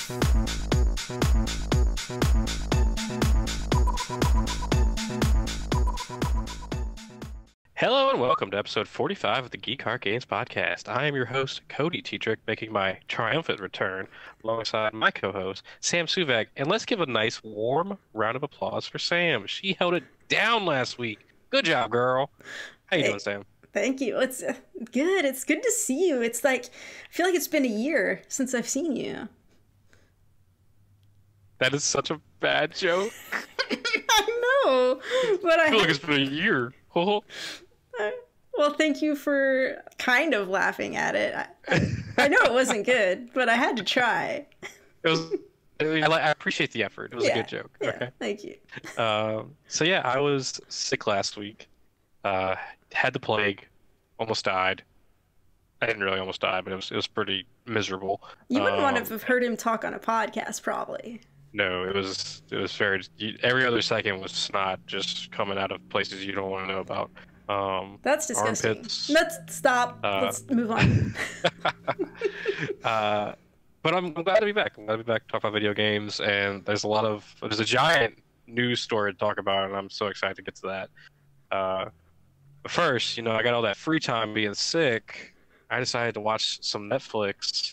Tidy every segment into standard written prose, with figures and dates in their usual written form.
Hello and welcome to episode 45 of the Geek Games podcast. I am your host, Cody Tetrick, making my triumphant return alongside my co-host, Sam Suvak. And let's give a nice, warm round of applause for Sam. She held it down last week. Good job, girl. How you doing, Sam? Thank you. It's good. It's good to see you. It's like, I feel like it's been a year since I've seen you. That is such a bad joke. I know, but I feel like it's been a year. Well, thank you for kind of laughing at it. I know it wasn't good, but I had to try. It was. I appreciate the effort. It was a good joke. Yeah, okay. Thank you. So yeah, I was sick last week. Had the plague. Almost died. I didn't really almost die, but it was pretty miserable. You wouldn't want to have heard him talk on a podcast, probably. No, it was very. Every other second was snot just coming out of places you don't want to know about. That's disgusting. Armpits. Let's stop. Let's move on. But I'm glad to be back. I'm glad to be back to talk about video games, and there's a giant news story to talk about, and I'm so excited to get to that. But first, I got all that free time being sick. I decided to watch some Netflix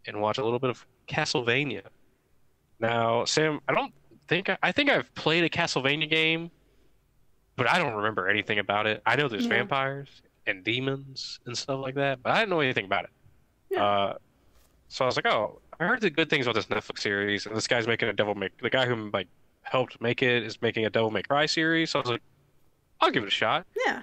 and watch a little bit of Castlevania. Now, Sam, I think I've played a Castlevania game, but I don't remember anything about it. I know there's vampires and demons and stuff like that, but I didn't know anything about it. Yeah. So I was like, oh, I heard the good things about this Netflix series, and this guy's making the guy who helped make it is making a Devil May Cry series. So I was like, I'll give it a shot. Yeah.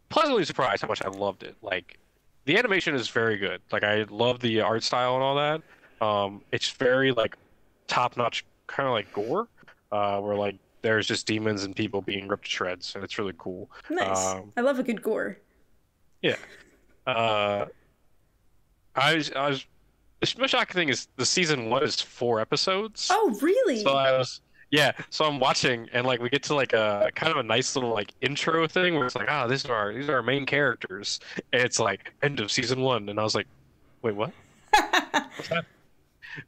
Pleasantly surprised how much I loved it. Like, the animation is very good. Like, I love the art style and all that. It's very top-notch, kind of like gore, where there's just demons and people being ripped to shreds, and it's really cool. Nice. I love a good gore. Yeah. I was. The most shocking thing is the season 1 is 4 episodes. Oh, really? So I'm watching, and we get to a kind of a nice little intro thing where it's these are our main characters, and it's end of season 1, and I was like, wait, what? What's that?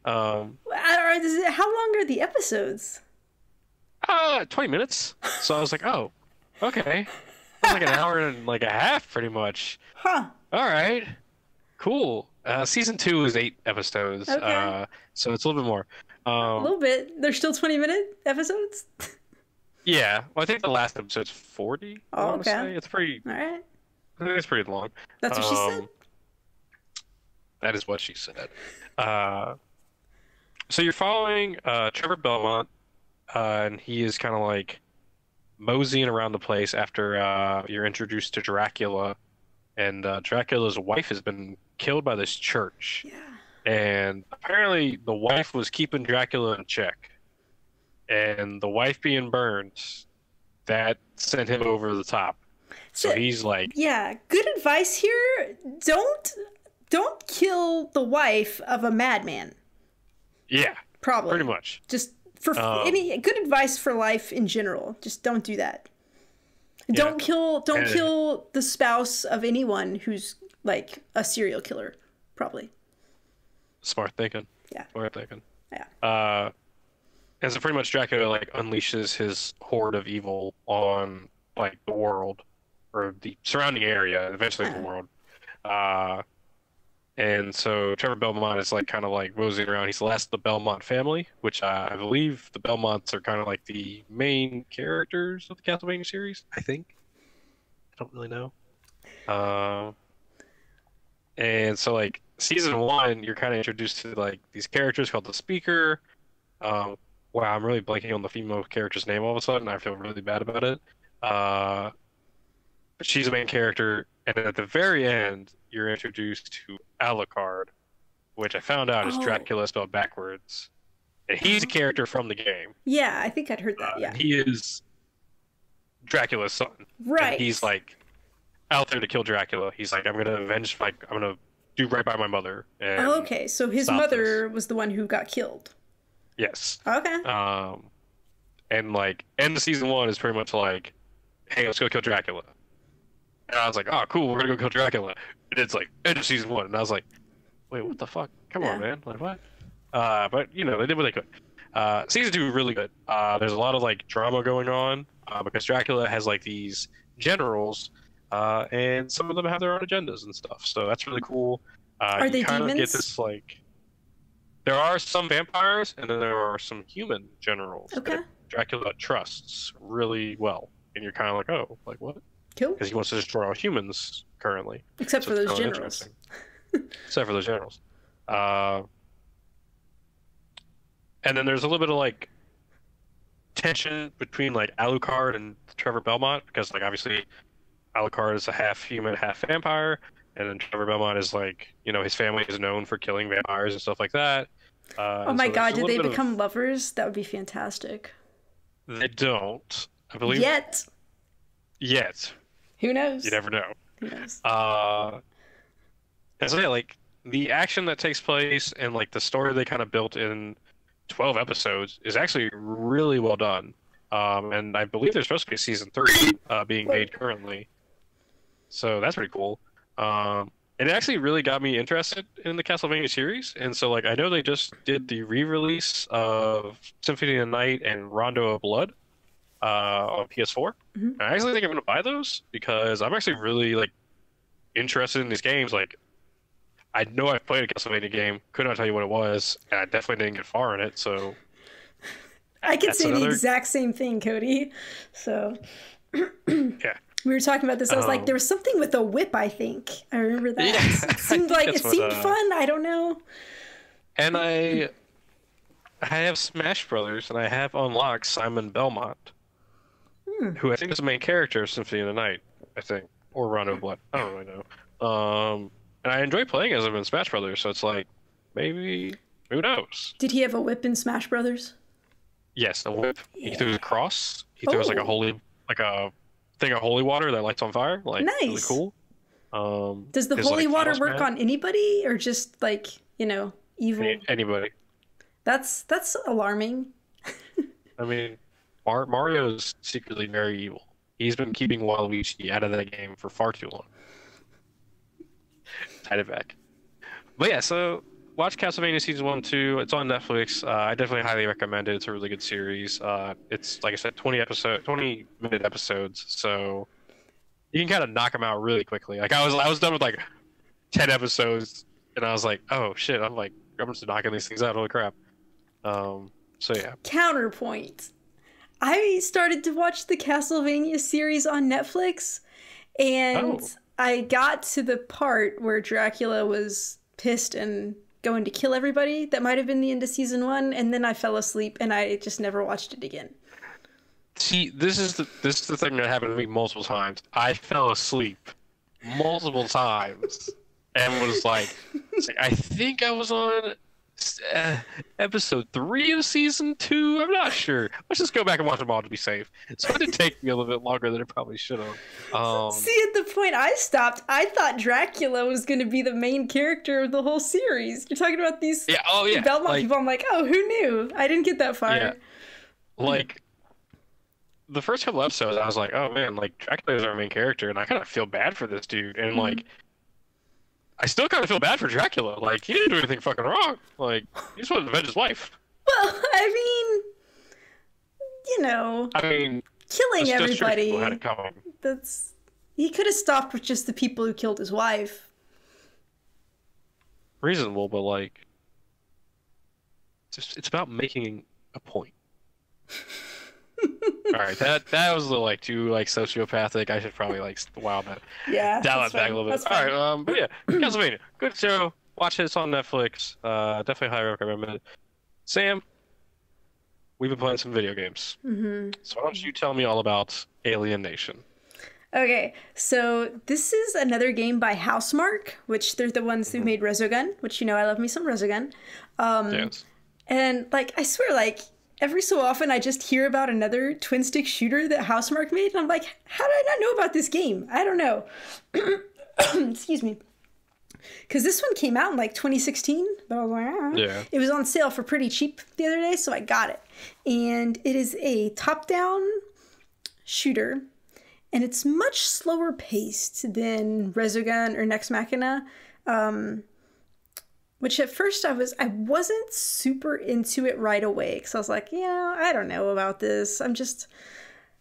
How long are the episodes? 20 minutes. So I was like, oh, okay. That's an hour and a half, pretty much. Huh. All right. Cool. Season 2 is 8 episodes. Okay. So it's a little bit more. A little bit. They're still 20-minute episodes? Yeah. Well, I think the last episode's 40. Oh, okay. Say. It's pretty. All right. I think it's pretty long. That's what she said? That is what she said. So you're following Trevor Belmont, and he is kind of moseying around the place after you're introduced to Dracula, and Dracula's wife has been killed by this church. Yeah. And apparently the wife was keeping Dracula in check, and the wife being burned, that sent him over the top. So he's yeah, good advice here. Don't kill the wife of a madman. Yeah, probably pretty much. Just for any good advice for life in general. Just don't do that. Yeah. Don't kill the spouse of anyone who's a serial killer. Probably. Smart thinking. Yeah. Smart thinking. Yeah. And so pretty much Dracula unleashes his horde of evil on the world or the surrounding area, and eventually the world. And so Trevor Belmont is kind of moseying around. He's the last of the Belmont family, which I believe the Belmonts are kind of the main characters of the Castlevania series, I think. I don't really know. And so season 1, you're kind of introduced to these characters called the Speaker. Wow, I'm really blanking on the female character's name all of a sudden. I feel really bad about it. But she's the main character, and at the very end, you're introduced to Alucard, which I found out is Dracula spelled backwards. And he's a character from the game. Yeah, I think I'd heard that, yeah. He is Dracula's son. Right. And he's out there to kill Dracula. He's I'm going to avenge, I'm going to do right by my mother. And okay, so his mother was the one who got killed. Yes. Okay. And end of season 1 is pretty much hey, let's go kill Dracula. And I was oh, cool, we're gonna go kill Dracula. And it's end of season 1, and I was wait, what the fuck? Come on, man. Like, what? But, you know, they did what they could. Season 2 really good. There's a lot of, like, drama going on, because Dracula has, like, these generals, and some of them have their own agendas and stuff. So that's really cool. Are they kind demons? of get this, like... There are some vampires, and then there are some human generals that Dracula trusts really well. And you're kind of like, oh, like, what? Cool. Because he wants to destroy all humans currently. Except for those generals. Except for those generals. And then there's a little bit of, like, tension between, like, Alucard and Trevor Belmont, because, like, obviously Alucard is a half human, half vampire, and then Trevor Belmont is, like, you know, his family is known for killing vampires and stuff like that. Oh my god, did they become lovers? That would be fantastic. They don't, I believe. Yet. Who knows? You never know. Who knows? And so, yeah, like, the action that takes place and, like, the story they kind of built in 12 episodes is actually really well done. And I believe there's supposed to be a season 3 being made currently. So that's pretty cool. It actually really got me interested in the Castlevania series. And so, like, I know they just did the re-release of Symphony of the Night and Rondo of Blood on PS4. Mm-hmm. I actually think I'm going to buy those because I'm actually really, like, interested in these games. Like, I know I've played a Castlevania game, could not tell you what it was, and I definitely didn't get far in it, so... I could say the exact same thing, Cody. So... yeah. We were talking about this. I was like, there was something with a whip, I think. I remember that. Yeah, it seemed like it seemed fun. I don't know. And I have Smash Brothers, and I have unlocked Simon Belmont, who I think is the main character of Symphony of the Night, I think, or Rondo of Blood. I don't really know. And I enjoy playing as him in Smash Brothers, so it's like, maybe, who knows? Did he have a whip in Smash Brothers? Yes, a whip. Yeah. He throws a cross. He throws like a thing of holy water that lights on fire. Like, nice. Really cool. Does the holy water work on anybody, or just, like, you know, evil? Anybody. That's alarming. I mean, Mario's secretly very evil. He's been keeping Waluigi out of that game for far too long. Tied it back. But yeah, so watch Castlevania Season 1 and 2. It's on Netflix. I definitely highly recommend it. It's a really good series. It's, like I said, 20-minute episodes, so you can kind of knock them out really quickly. Like, I was done with, like, 10 episodes, and I was like, oh, shit, I'm just knocking these things out. Holy crap. So, yeah. Counterpoint. I started to watch the Castlevania series on Netflix, and I got to the part where Dracula was pissed and going to kill everybody. That might have been the end of season 1, and then I fell asleep and I just never watched it again. See, this is the thing that happened to me multiple times. I fell asleep multiple times and was like I think I was on episode 3 of season 2. I'm not sure. Let's just go back and watch them all to be safe. So it did take me a little bit longer than it probably should have. See, at the point I stopped, I thought Dracula was going to be the main character of the whole series. You're talking about these Belmont people. I'm like, oh, who knew? I didn't get that far. Yeah. Like, the first couple episodes, I was like, oh man, like, Dracula is our main character, and I kind of feel bad for this dude. And like, I still kind of feel bad for Dracula. Like, he didn't do anything fucking wrong. Like, he just wanted to avenge his wife. Well, I mean, you know, killing everybody. Had it coming. He could have stopped with just the people who killed his wife. Reasonable, but like, it's about making a point. All right, that was a little like too like sociopathic. I should probably like dial that back a little bit. All right, but yeah, Castlevania, good show. Watch it. It's on Netflix. Definitely highly recommend it. Sam, we've been playing some video games. So why don't you tell me all about Alienation? Okay, so this is another game by Housemarque, which they're the ones who made Resogun, which, you know, I love me some Resogun. Yes. And like, I swear, like, every so often I just hear about another twin stick shooter that Housemarque made, and I'm like, how did I not know about this game? I don't know. Excuse me. Because this one came out in like 2016. But I was like, yeah. It was on sale for pretty cheap the other day, so I got it. And it is a top-down shooter, and it's much slower paced than Resogun or Nex Machina. Which at first I wasn't super into it right away because I was like, yeah, I don't know about this. I'm just,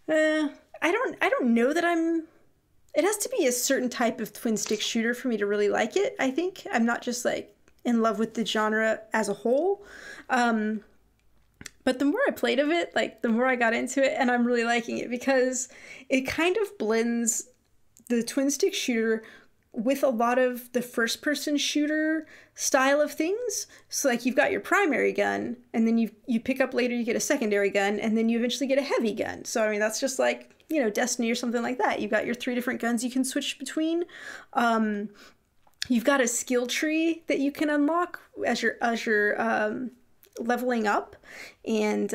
I don't know that I'm. It has to be a certain type of twin stick shooter for me to really like it. I think I'm not just like in love with the genre as a whole. But the more I played of it, like the more I got into it, and I'm really liking it because it kind of blends the twin stick shooter with a lot of the first person shooter style of things. So like you've got your primary gun, and then you pick up later, you get a secondary gun, and then you eventually get a heavy gun. So I mean that's just like, you know, Destiny or something like that. You've got your 3 different guns you can switch between. You've got a skill tree that you can unlock as you're leveling up, and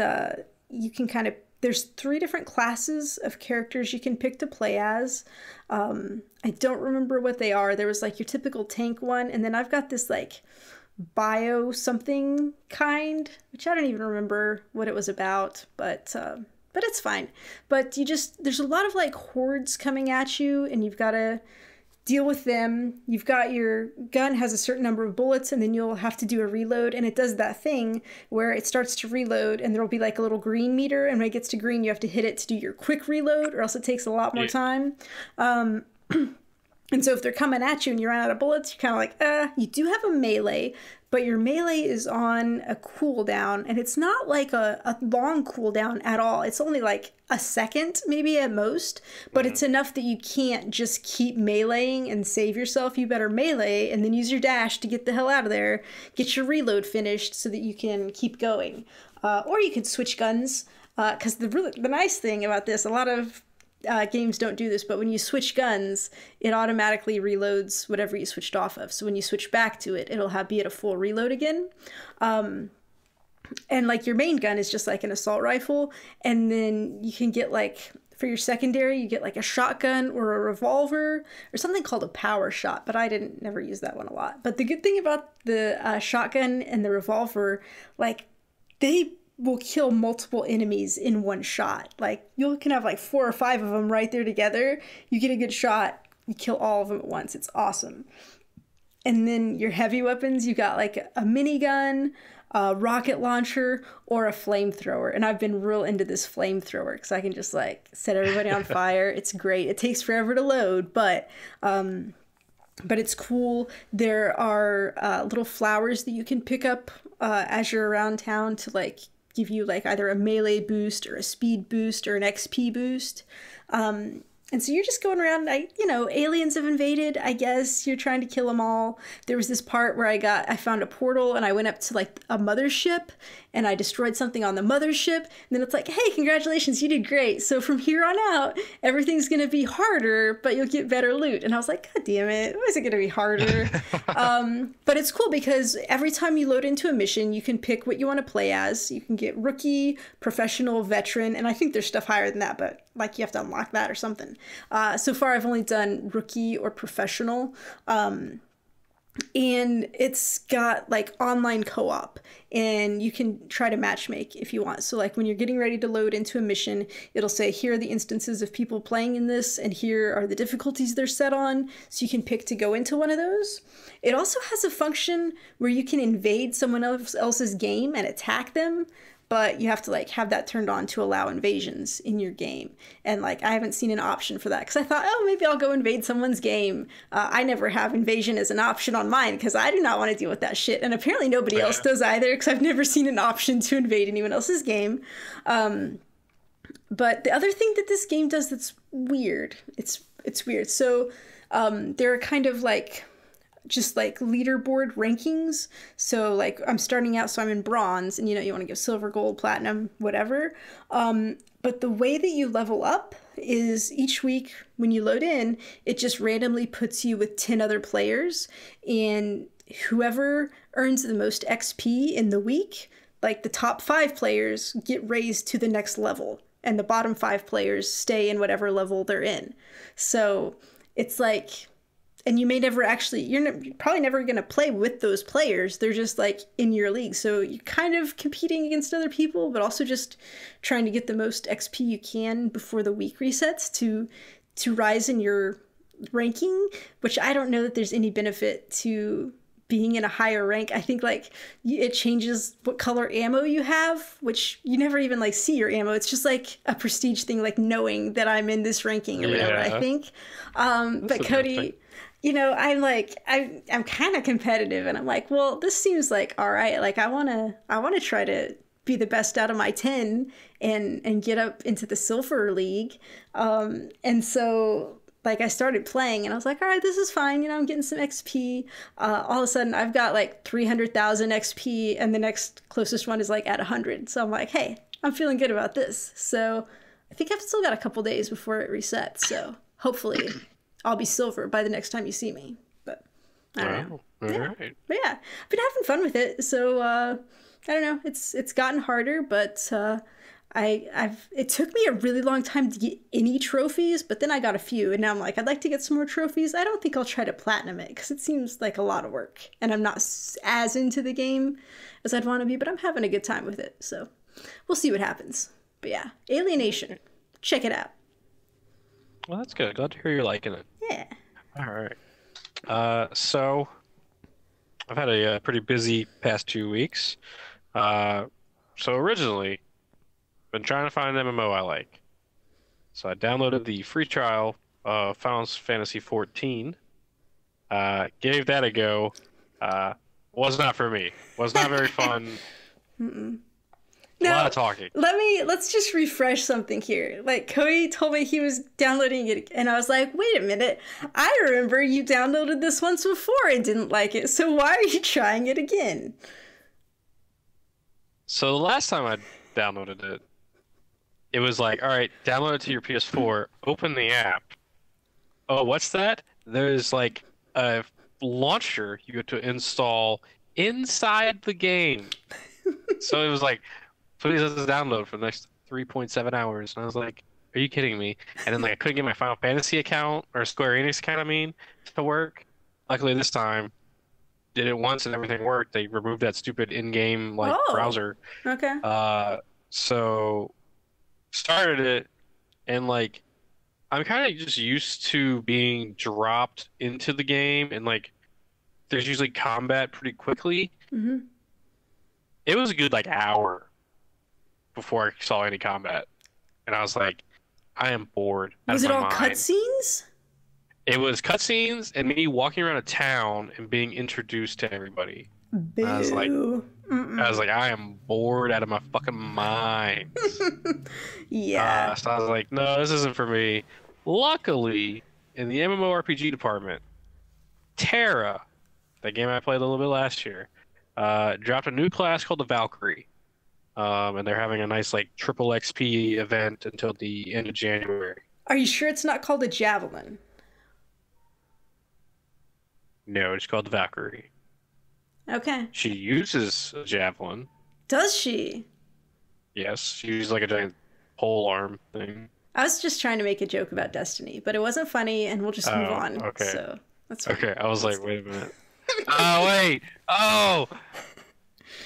you can kind of, there's 3 different classes of characters you can pick to play as. I don't remember what they are. There was like your typical tank one, and then I've got this like bio something kind, which I don't even remember what it was about, but it's fine. But there's a lot of like hordes coming at you, and you've got to deal with them. You've got your gun has a certain number of bullets, and then you'll have to do a reload, and it does that thing where it starts to reload, and there'll be like a little green meter, and when it gets to green, you have to hit it to do your quick reload, or else it takes a lot more time. And so if they're coming at you and you run out of bullets, you're kind of like, you do have a melee, but your melee is on a cooldown, and it's not like a long cooldown at all. It's only like a second, maybe at most, but it's enough that you can't just keep meleeing and save yourself. You better melee and then use your dash to get the hell out of there, get your reload finished so that you can keep going. Or you could switch guns, because the nice thing about this, a lot of games don't do this, but when you switch guns, it automatically reloads whatever you switched off of. So when you switch back to it, it'll be at a full reload again. And like your main gun is just like an assault rifle, and then you can get like, for your secondary, you get like a shotgun or a revolver or something called a power shot, but I never use that one a lot. But the good thing about the shotgun and the revolver, like they will kill multiple enemies in one shot. Like you can have like 4 or 5 of them right there together. You get a good shot, you kill all of them at once. It's awesome. And then your heavy weapons, you got like a minigun, a rocket launcher, or a flamethrower. And I've been real into this flamethrower because I can just like set everybody on fire. It's great. It takes forever to load, but it's cool. There are little flowers that you can pick up as you're around town to like give you like either a melee boost or a speed boost or an XP boost. And so you're just going around, aliens have invaded, I guess. You're trying to kill them all. There was this part where I found a portal, and I went up to like a mothership, and I destroyed something on the mothership. And then it's like, hey, congratulations, you did great. So from here on out, everything's going to be harder, but you'll get better loot. And I was like, God damn it, why is it going to be harder? But it's cool because every time you load into a mission, you can pick what you want to play as. You can get rookie, professional, veteran, and I think there's stuff higher than that, but like you have to unlock that or something. So far I've only done rookie or professional, and it's got like online co-op, and you can try to matchmake if you want. So like when you're getting ready to load into a mission, it'll say, here are the instances of people playing in this, and here are the difficulties they're set on, so you can pick to go into one of those. It also has a function where you can invade someone else's game and attack them, but you have to like have that turned on to allow invasions in your game. And like I haven't seen an option for that because I thought, oh, maybe I'll go invade someone's game. I never have invasion as an option on mine because I do not want to deal with that shit. And apparently nobody else does either because I've never seen an option to invade anyone else's game. But the other thing that this game does that's weird, it's weird. So there are kind of like just like leaderboard rankings. So like I'm starting out, so I'm in bronze, and you want to go silver, gold, platinum, whatever. But the way that you level up is each week when you load in, it just randomly puts you with 10 other players, and whoever earns the most XP in the week, like the top 5 players get raised to the next level, and the bottom 5 players stay in whatever level they're in. So it's like, and you may never you're probably never going to play with those players. They're just like in your league. So you're kind of competing against other people, but also just trying to get the most XP you can before the week resets to rise in your ranking, which I don't know that there's any benefit to being in a higher rank, I think like it changes what color ammo you have, which you never even like see your ammo. It's just like a prestige thing, like knowing that I'm in this ranking or whatever, I think. But Cody, you know, I'm kind of competitive, and I'm like, well, this seems like all right. Like I wanna try to be the best out of my 10 and get up into the silver league. And so like I started playing and I was like, all right, this is fine. You know, I'm getting some XP. All of a sudden I've got like 300,000 XP and the next closest one is like at 100. So I'm like, hey, I'm feeling good about this. So I think I've still got a couple days before it resets. So hopefully I'll be silver by the next time you see me. But I don't know. All right. But yeah, I've been having fun with it. So I don't know. It's gotten harder, but it took me a really long time to get any trophies, but then I got a few, and now I'm like, I'd like to get some more trophies. I don't think I'll try to platinum it because it seems like a lot of work, and I'm not as into the game as I'd want to be, but I'm having a good time with it. So we'll see what happens. But yeah, Alienation, check it out. Well, that's good. Glad to hear you're liking it. Yeah. All right. So I've had a pretty busy past 2 weeks. So originally, been trying to find an MMO I like. So I downloaded the free trial of Final Fantasy 14. Gave that a go. Was not for me. Was not very fun. A lot of talking. Let's just refresh something here. Like Cody told me he was downloading it, and I was like, wait a minute. I remember you downloaded this once before and didn't like it. So why are you trying it again? So the last time I downloaded it, it was like, all right, download it to your PS4, open the app. Oh, what's that? There's like a launcher you get to install inside the game. So it was like, please let this download for the next 3.7 hours. And I was like, are you kidding me? And then like I couldn't get my Final Fantasy account, or Square Enix account, I mean, to work. Luckily this time, did it once and everything worked. They removed that stupid in-game like browser. Okay. So started it, and like I'm kind of just used to being dropped into the game, and like there's usually combat pretty quickly. Mm-hmm. It was a good like hour before I saw any combat, and I was like, I am bored. Was it all cutscenes? It was cutscenes and me walking around a town and being introduced to everybody. Boo. I was like, I am bored out of my fucking mind. Yeah. So I was like, no, this isn't for me. Luckily, in the MMORPG department, Tera, the game I played a little bit last year, dropped a new class called the Valkyrie. And they're having a nice like triple XP event until the end of January. Are you sure it's not called a javelin? No, it's called the Valkyrie. Okay. She uses a javelin. Does she? Yes, she uses like a giant pole arm thing. I was just trying to make a joke about Destiny, but it wasn't funny, and we'll just move on. Okay. So that's fine. Okay, I was like, wait a minute. Oh, wait. Oh!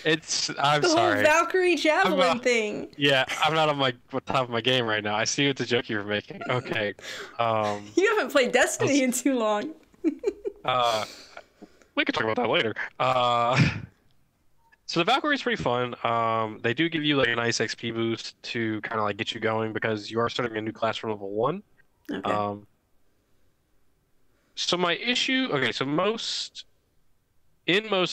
I'm the sorry. The whole Valkyrie javelin thing. Yeah, I'm not on top of my game right now. I see what the joke you were making. Okay. You haven't played Destiny in too long. We could talk about that later. So the Valkyrie is pretty fun. They do give you like a nice XP boost to kind of like get you going because you are starting a new class from level 1. Okay. So my issue, so most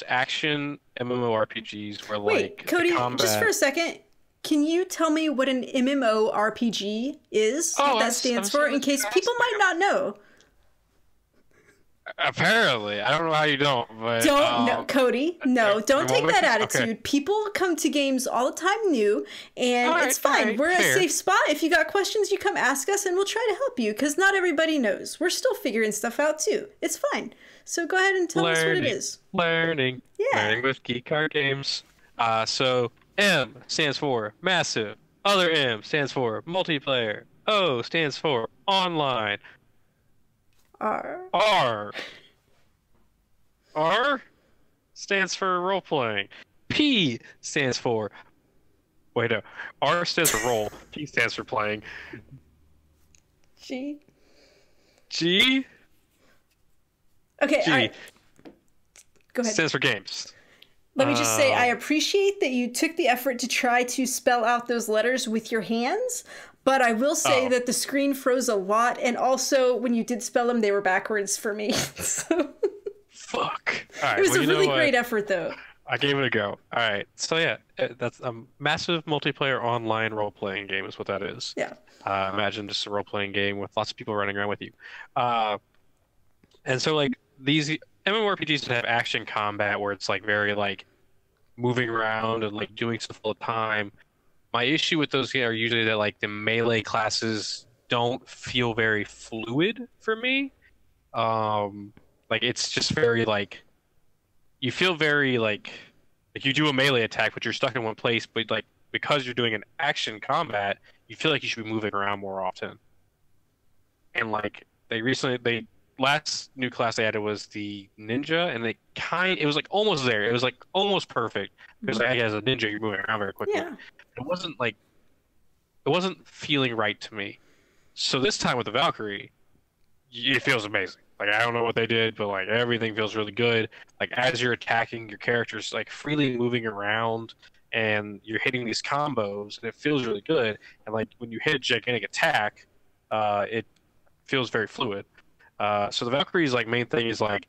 action MMORPGs where Wait, Cody, just for a second, can you tell me what an MMORPG is? What that stands for, in case people might not know. Apparently, I don't know how you don't, but no, Cody, no, don't take that attitude. Okay. People come to games all the time new, and it's fine. We're a safe spot. If you got questions, you come ask us, and we'll try to help you. Because not everybody knows. We're still figuring stuff out too. It's fine. So go ahead and tell us what it is. Learning with Geek Card Games. So M stands for massive. Other M stands for multiplayer. O stands for online. R stands for role playing. P stands for R stands for role. P stands for playing. G. Okay. G. Go ahead. Stands for games. Let me just say, I appreciate that you took the effort to try to spell out those letters with your hands, but I will say that the screen froze a lot, and also when you did spell them, they were backwards for me. So... Fuck. All right, it was a really great effort, though. I gave it a go. All right, so yeah, that's a massive multiplayer online role-playing game is what that is. Yeah. Imagine just a role-playing game with lots of people running around with you. And so like these MMORPGs that have action combat where it's like very like moving around and like doing stuff all the time. My issue with those are usually that like the melee classes don't feel very fluid for me. Like it's just very like you feel very like you do a melee attack but you're stuck in one place, but like because you're doing an action combat, you feel like you should be moving around more often. And like they last new class they added was the ninja, and it was like almost there. It was like almost perfect because like, as a ninja you're moving around very quickly. Yeah. It wasn't feeling right to me. So this time with the Valkyrie, it feels amazing. Like I don't know what they did, but like everything feels really good. Like as you're attacking, your character's like freely moving around and you're hitting these combos and it feels really good. And like when you hit a gigantic attack, it feels very fluid. So the Valkyrie's like main thing is like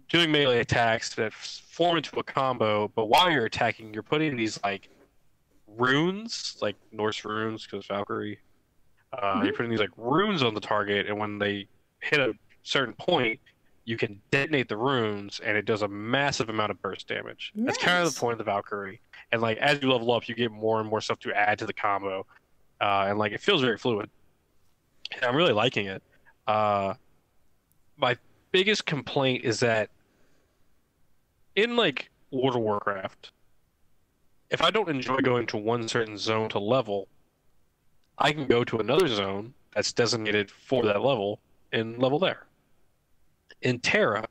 doing melee attacks that form into a combo, but while you're attacking, you're putting these like runes, like Norse runes, because Valkyrie. You're putting these like runes on the target, and when they hit a certain point, you can detonate the runes, and it does a massive amount of burst damage. Nice. That's kind of the point of the Valkyrie. And like as you level up, you get more and more stuff to add to the combo, and like it feels very fluid. And I'm really liking it. My biggest complaint is that in like World of Warcraft, if I don't enjoy going to one certain zone to level, I can go to another zone that's designated for that level and level there. In Tera,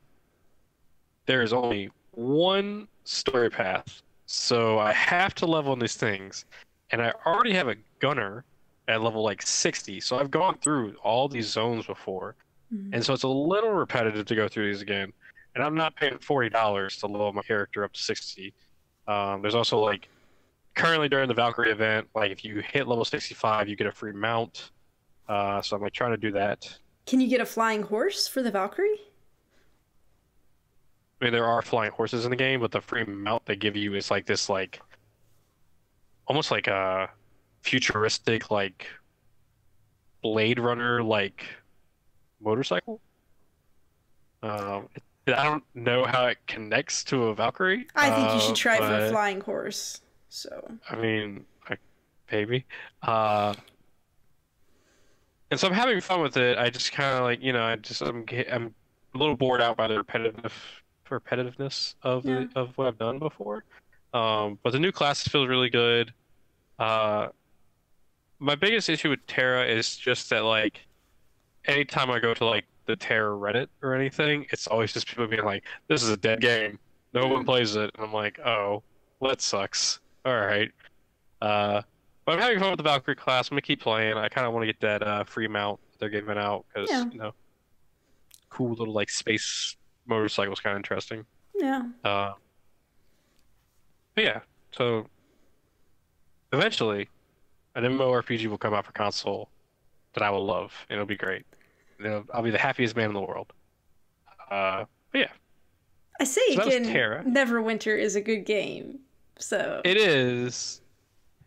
there is only one story path, so I have to level in these things, and I already have a gunner at level like 60, so I've gone through all these zones before, and so it's a little repetitive to go through these again, and I'm not paying $40 to level my character up to 60. There's also like currently during the Valkyrie event, like if you hit level 65, you get a free mount. So I'm like trying to do that. Can you get a flying horse for the Valkyrie? I mean, there are flying horses in the game, but the free mount they give you is like this, like almost like a futuristic, like Blade Runner, like motorcycle. I don't know how it connects to a Valkyrie. I think you should try for a flying horse. So I mean, maybe. And so I'm having fun with it. I just kind of like, you know, I'm a little bored out by the repetitiveness of of what I've done before. But the new class feels really good. My biggest issue with Tera is just that like anytime I go to like the Tera Reddit or anything, it's always just people being like, "This is a dead game. No one plays it." And I'm like, "Oh, well, that sucks." All right. But I'm having fun with the Valkyrie class. I'm gonna keep playing. I kind of want to get that free mount they're giving out because you know, cool little like space motorcycle's kind of interesting. Yeah. But yeah. So eventually, an MMORPG will come out for console that I will love, and it'll be great. I'll be the happiest man in the world. But yeah. I say so again, Neverwinter is a good game. So it is.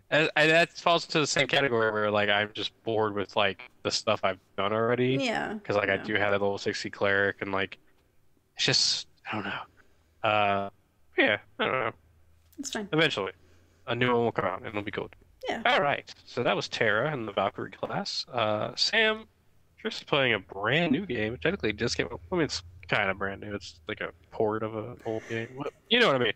And that falls into the same category where like I'm just bored with like the stuff I've done already. Yeah. Because like I do have that level 60 cleric and like it's just I don't know. Yeah, I don't know. It's fine. Eventually, a new one will come out and it'll be good. Yeah. All right. So that was Tera in the Valkyrie class. Sam, you're just playing a brand new game. It technically just came out. I mean, it's kind of brand new. It's like a port of an old game. You know what I mean?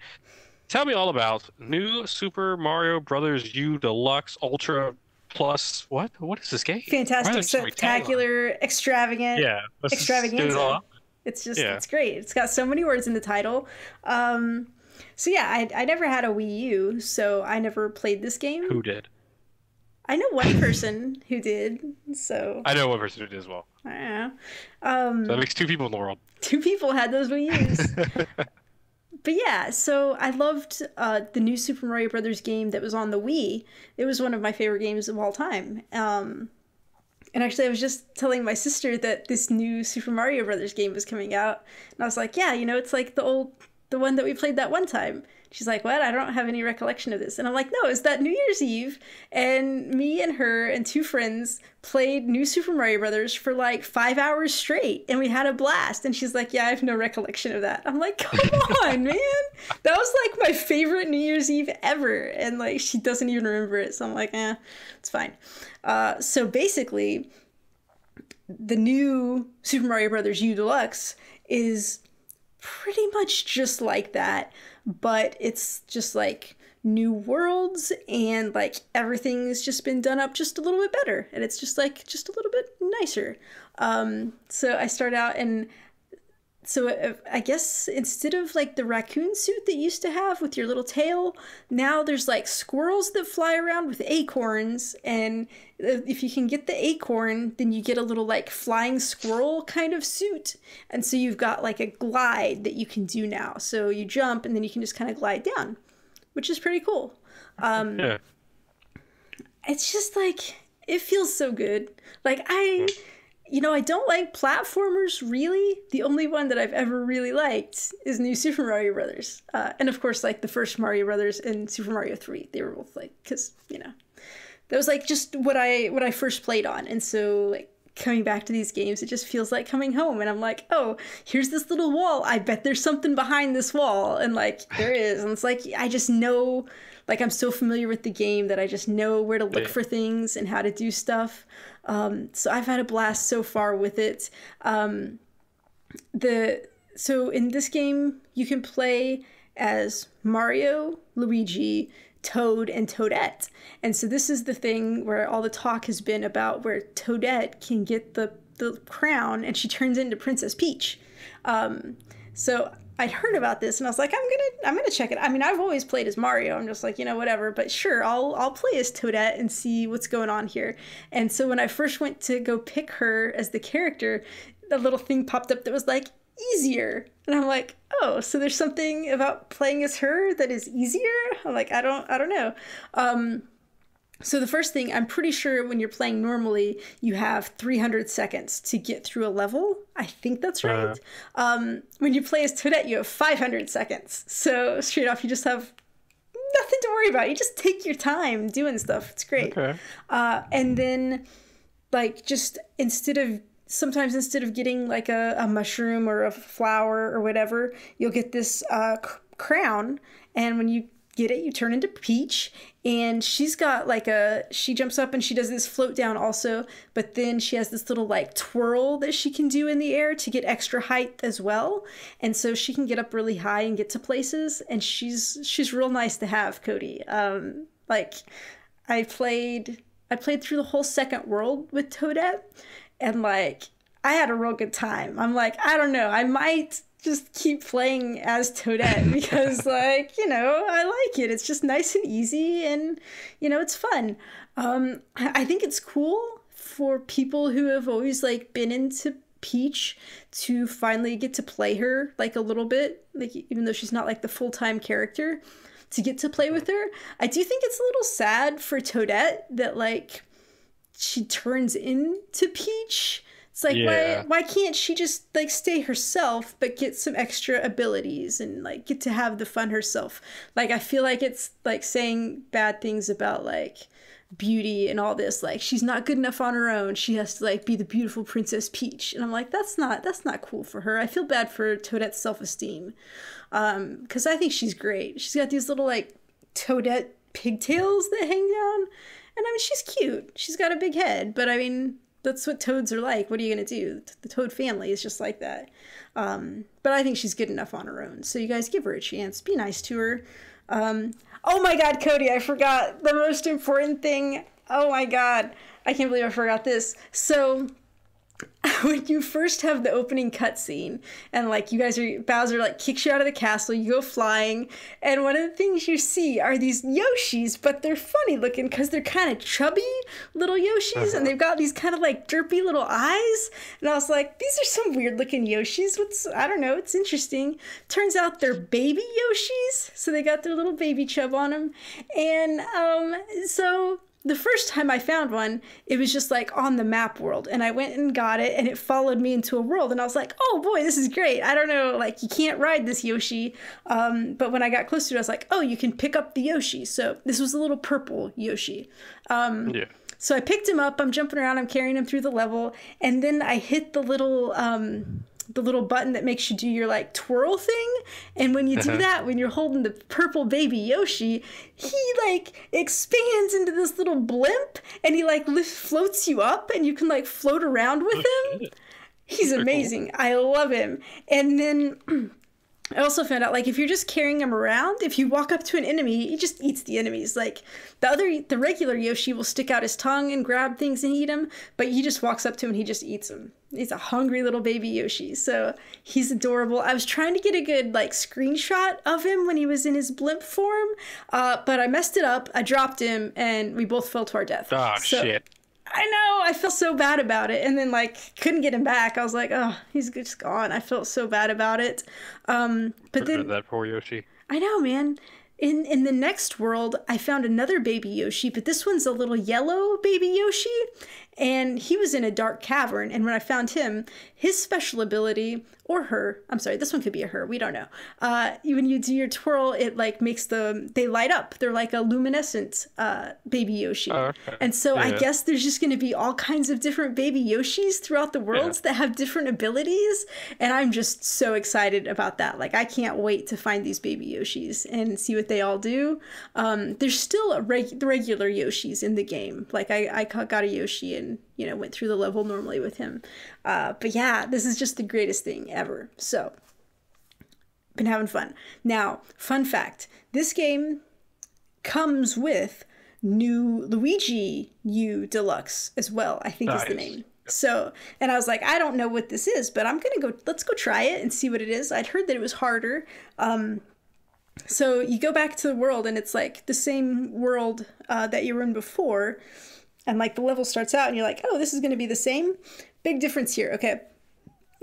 Tell me all about new Super Mario Brothers U Deluxe Ultra Plus. What? What is this game? Fantastic, spectacular, extravagant. Yeah, extravaganza. It's just, it's great. It's got so many words in the title. So yeah, I never had a Wii U, so I never played this game. Who did? I know one person who did, so... I know one person who did as well. I don't know. So that makes 2 people in the world. 2 people had those Wii U's. But yeah, so I loved the new Super Mario Brothers game that was on the Wii. It was one of my favorite games of all time. And actually, I was just telling my sister that this new Super Mario Brothers game was coming out. And I was like, yeah, it's like the one that we played that one time. She's like, what? I don't have any recollection of this. And I'm like, no, it's that New Year's Eve. And me and her and 2 friends played New Super Mario Brothers for like 5 hours straight. And we had a blast. And she's like, yeah, I have no recollection of that. I'm like, come on, man. That was like my favorite New Year's Eve ever. And like, she doesn't even remember it. So I'm like, it's fine. So basically, the new Super Mario Brothers U Deluxe is pretty much just like that, but it's just like new worlds and like everything's just been done up just a little bit better, and it's just a little bit nicer. So I start out, and so I guess instead of like the raccoon suit that you used to have with your little tail, now there's like squirrels that fly around with acorns, and if you can get the acorn, then you get a little like flying squirrel kind of suit. And so you've got like a glide that you can do now. So you jump and then you can just kind of glide down, which is pretty cool. Yeah. It's just like, it feels so good. Like I don't like platformers, really. The only one that I've ever really liked is New Super Mario Brothers. And of course, like the first Mario Brothers and Super Mario 3. They were both like, because, that was like just what I first played on. And so like coming back to these games, it just feels like coming home. And I'm like, oh, here's this little wall. I bet there's something behind this wall. And like, there is. And it's like, I just know, like, I'm so familiar with the game that I just know where to look for things and how to do stuff. So I've had a blast so far with it. So in this game, you can play as Mario, Luigi, Toad, and Toadette. And so this is the thing where all the talk has been about, where Toadette can get the crown and she turns into Princess Peach. So I'd heard about this and I was like, I'm gonna check it. I mean, I've always played as Mario. I'm just like, whatever, but sure, I'll play as Toadette and see what's going on here. And so when I first went to go pick her as the character, the little thing popped up that was like, easier. And I'm like, oh, so there's something about playing as her that is easier? I'm like, I don't know. So the first thing, I'm pretty sure when you're playing normally, you have 300 seconds to get through a level. I think that's right. When you play as Toadette, you have 500 seconds. So straight off, you just have nothing to worry about. You just take your time doing stuff. It's great. Okay. And then, like, just sometimes instead of getting like a mushroom or a flower or whatever, you'll get this crown. And when you get it, you turn into Peach. And she's got like she jumps up and she does this float down also. But then she has this little like twirl that she can do in the air to get extra height as well. And so she can get up really high and get to places. And she's real nice to have, Cody. Like I played through the whole second world with Toadette. And, like, I had a real good time. I'm like, I don't know. I might just keep playing as Toadette because, like, I like it. It's just nice and easy and, it's fun. I think it's cool for people who have always, like, been into Peach to finally get to play her, like, a little bit. Like, even though she's not, like, the full-time character, to get to play with her. I do think it's a little sad for Toadette that, like, she turns into Peach. It's like, why can't she just like stay herself but get some extra abilities and like get to have the fun herself? Like, I feel like it's like saying bad things about like beauty and all this. Like, she's not good enough on her own. She has to like be the beautiful Princess Peach. And I'm like, that's not cool for her. I feel bad for Toadette's self-esteem. Because I think she's great. She's got these little like Toadette pigtails that hang down. And I mean, she's cute. She's got a big head, but I mean, that's what toads are like. What are you going to do? The toad family is just like that. But I think she's good enough on her own. So you guys give her a chance. Be nice to her. Oh my God, Cody, I forgot the most important thing. Oh my God. I can't believe I forgot this. So when you first have the opening cutscene and like you guys are Bowser like kicks you out of the castle, you go flying, and one of the things you see are these Yoshis, but they're funny looking because they're kind of chubby little Yoshis, and they've got these kind of like derpy little eyes. And I was like, these are some weird looking Yoshis. I don't know, it's interesting. Turns out they're baby Yoshis, so they got their little baby chub on them. And so the first time I found one, it was just like on the map world, and I went and got it, and it followed me into a world, and I was like, oh boy, this is great. I don't know, like you can't ride this Yoshi, but when I got closer to it, I was like, oh, you can pick up the Yoshi. So this was a little purple Yoshi. Yeah. So I picked him up, I'm jumping around, I'm carrying him through the level, and then I hit the little button that makes you do your like twirl thing, and when you do that, when you're holding the purple baby Yoshi, he like expands into this little blimp, and he like floats you up, and you can like float around with him. Shit. He's amazing. Cool. I love him. And then I also found out, like, if you're just carrying him around, if you walk up to an enemy, he just eats the enemies. Like, the regular Yoshi will stick out his tongue and grab things and eat them, but he just walks up to him and he just eats them. He's a hungry little baby Yoshi, so he's adorable. I was trying to get a good, like, screenshot of him when he was in his blimp form, but I messed it up, I dropped him, and we both fell to our death. Oh, shit. I know, I felt so bad about it, and then like couldn't get him back. I was like, oh, he's just gone. I felt so bad about it. But then that poor Yoshi. I know, man. In the next world, I found another baby Yoshi, but this one's a little yellow baby Yoshi, and he was in a dark cavern. And when I found him, his special ability, or her, I'm sorry, this one could be a her, we don't know. When you do your twirl, it like makes they light up. They're like a luminescent baby Yoshi. Oh, okay. And so I guess there's just going to be all kinds of different baby Yoshis throughout the worlds that have different abilities. And I'm just so excited about that. Like, I can't wait to find these baby Yoshis and see what they all do. There's still the regular Yoshis in the game. Like, I got a Yoshi and, you know, went through the level normally with him. But yeah, this is just the greatest thing ever. So, been having fun. Now, fun fact, this game comes with new Luigi U Deluxe as well, I think is the name. So, and I was like, I don't know what this is, but let's go try it and see what it is. I'd heard that it was harder. So you go back to the world and it's like the same world that you were in before. And like the level starts out and you're like, oh, this is going to be the same. Big difference here. Okay.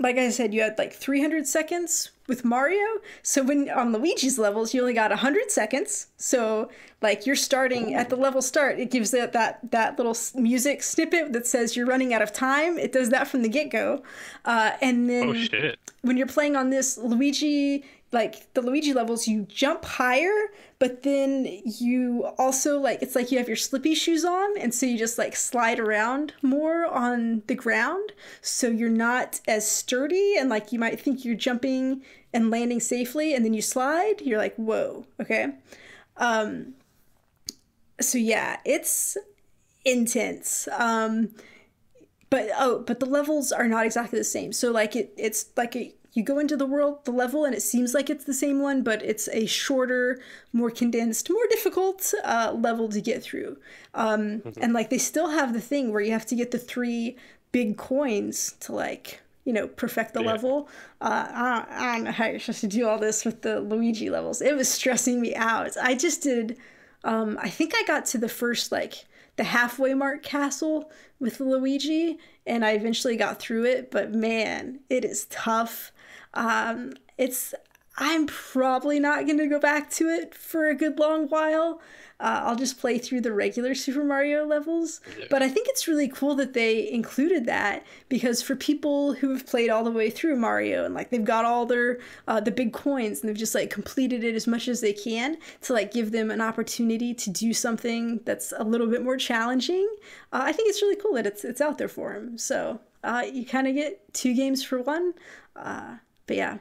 Like I said, you had like 300 seconds with Mario. So when on Luigi's levels, you only got 100 seconds. So like you're starting at the level start, it gives that little music snippet that says you're running out of time. It does that from the get-go. And then when you're playing on this Luigi, like the Luigi levels, you jump higher, but then you also like, it's like you have your slippy shoes on, and so you just like slide around more on the ground, so you're not as sturdy, and like you might think you're jumping and landing safely, and then you slide, you're like, whoa, okay. So yeah, it's intense. But the levels are not exactly the same. So like it's like you go into the level, and it seems like it's the same one, but it's a shorter, more condensed, more difficult level to get through. And like they still have the thing where you have to get the 3 big coins to like, you know, perfect the level. I don't know how you're supposed to do all this with the Luigi levels. It was stressing me out. I just did, I think I got to the first, like, the halfway mark castle with Luigi, and I eventually got through it, but man, it is tough. I'm probably not going to go back to it for a good long while. I'll just play through the regular Super Mario levels. But I think it's really cool that they included that, because for people who have played all the way through Mario and like they've got all their the big coins and they've just like completed it as much as they can, to like give them an opportunity to do something that's a little bit more challenging. I think it's really cool that it's out there for them. So you kind of get 2 games for one. But yeah,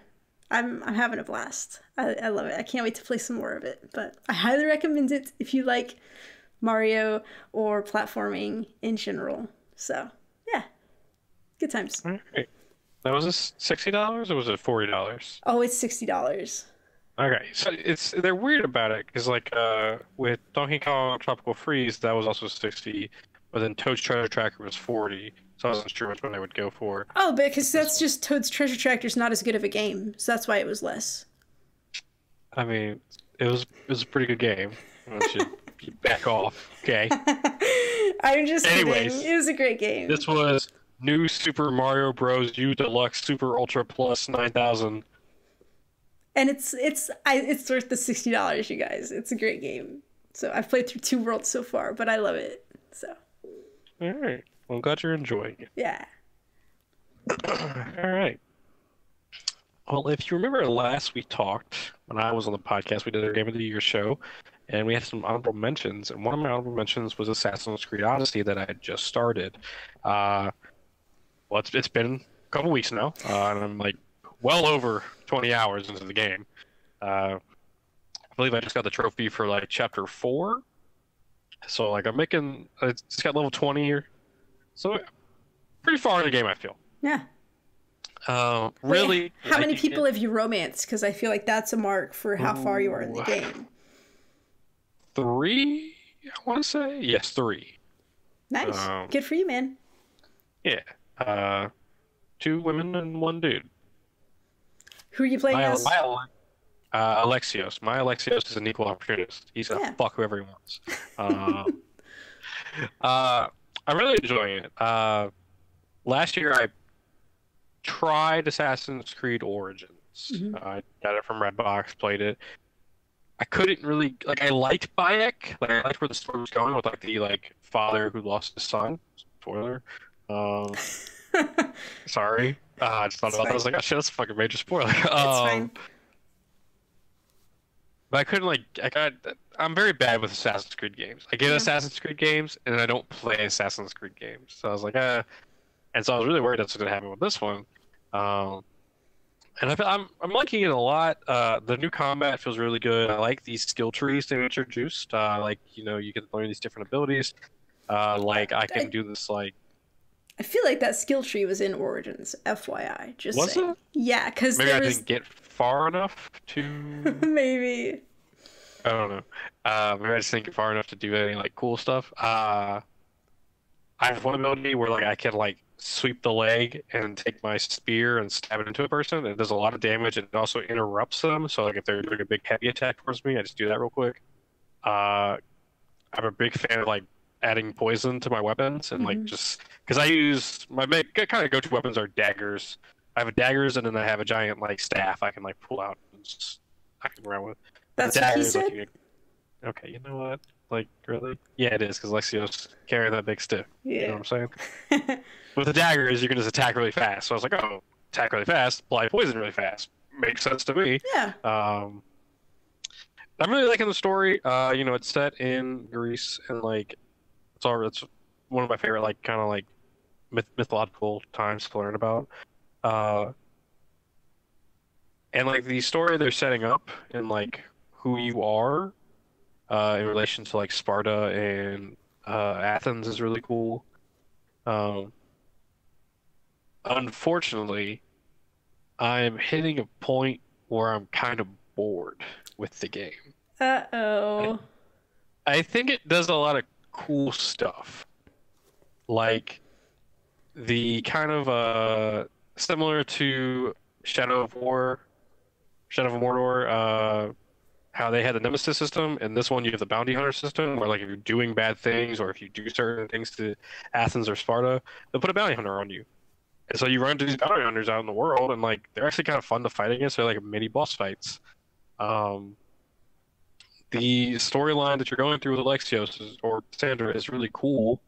I'm having a blast. I love it. I can't wait to play some more of it. But I highly recommend it if you like Mario or platforming in general. So yeah, good times. All right. Now, was this $60 or was it $40? Oh, it's $60. Okay, so they're weird about it because like with Donkey Kong Tropical Freeze, that was also $60, but then Toad's Treasure Tracker was 40. So I wasn't sure which one I would go for. Oh, because that's just Toad's Treasure Tracker's not as good of a game, so that's why it was less. I mean, it was a pretty good game. I should back off, okay? I'm just kidding. It was a great game. This was New Super Mario Bros. U Deluxe Super Ultra Plus 9000. And it's worth the $60, you guys. It's a great game. So I've played through 2 worlds so far, but I love it. So. All right. Well, I'm glad you're enjoying it. Yeah. All right. Well, if you remember last we talked, when I was on the podcast, we did our Game of the Year show, and we had some honorable mentions, and one of my honorable mentions was Assassin's Creed Odyssey that I had just started. Well, it's been a couple weeks now, and I'm like well over 20 hours into the game. I believe I just got the trophy for like chapter 4, so like I just got level 20 here, so pretty far in the game I feel. Yeah. Really. Wait, how many people have you romanced? Because I feel like that's a mark for how far you are in the game. 3, I want to say. Yes, 3. Nice. Good for you, man. Yeah. 2 women and 1 dude. Who are you playing as? Alexios. My Alexios is an equal opportunist. He's gonna fuck whoever he wants. I'm really enjoying it. Last year I tried Assassin's Creed Origins. Mm-hmm. I got it from Redbox, played it. I couldn't really I liked Bayek. Like I liked where the story was going with like the father who lost his son. Spoiler. Sorry. I just thought about that. I was like, oh shit, that's a fucking major spoiler. It's fine. But I couldn't I'm very bad with Assassin's Creed games. I get Assassin's Creed games and I don't play Assassin's Creed games. So I was like, and so I was really worried that's what's gonna happen with this one. And I'm liking it a lot. The new combat feels really good. I like these skill trees they introduced. You can learn these different abilities. I can do this I feel like that skill tree was in Origins, FYI. Was it? Yeah, because maybe I didn't get far enough to. Maybe. I don't know. Maybe I just didn't get far enough to do any cool stuff. I have one ability where I can sweep the leg and take my spear and stab it into a person. It does a lot of damage and it also interrupts them. So if they're doing a big heavy attack towards me, I just do that real quick. I'm a big fan of adding poison to my weapons and just because I use my kind of go-to weapons are daggers. I have daggers and then I have a giant staff I can pull out and just I can around with. That's what he said. Okay, you know what? Really? Yeah, it is because Alexios carry that big stick. Yeah. You know what I'm saying? With the daggers, you can just attack really fast. So I was like, oh, attack really fast, apply poison really fast. Makes sense to me. Yeah. I'm really liking the story. It's set in Greece and it's one of my favorite mythological times to learn about. And the story they're setting up and who you are in relation to Sparta and Athens is really cool. Unfortunately, I'm hitting a point where I'm kind of bored with the game. Uh-oh. I think it does a lot of cool stuff. The kind of similar to Shadow of Mordor, how they had the Nemesis system, and this one you have the Bounty Hunter system, where if you're doing bad things or if you do certain things to Athens or Sparta, they'll put a Bounty Hunter on you. And so you run into these Bounty Hunters out in the world, and they're actually kind of fun to fight against. They're mini boss fights. The storyline that you're going through with Alexios or Sandra is really cool.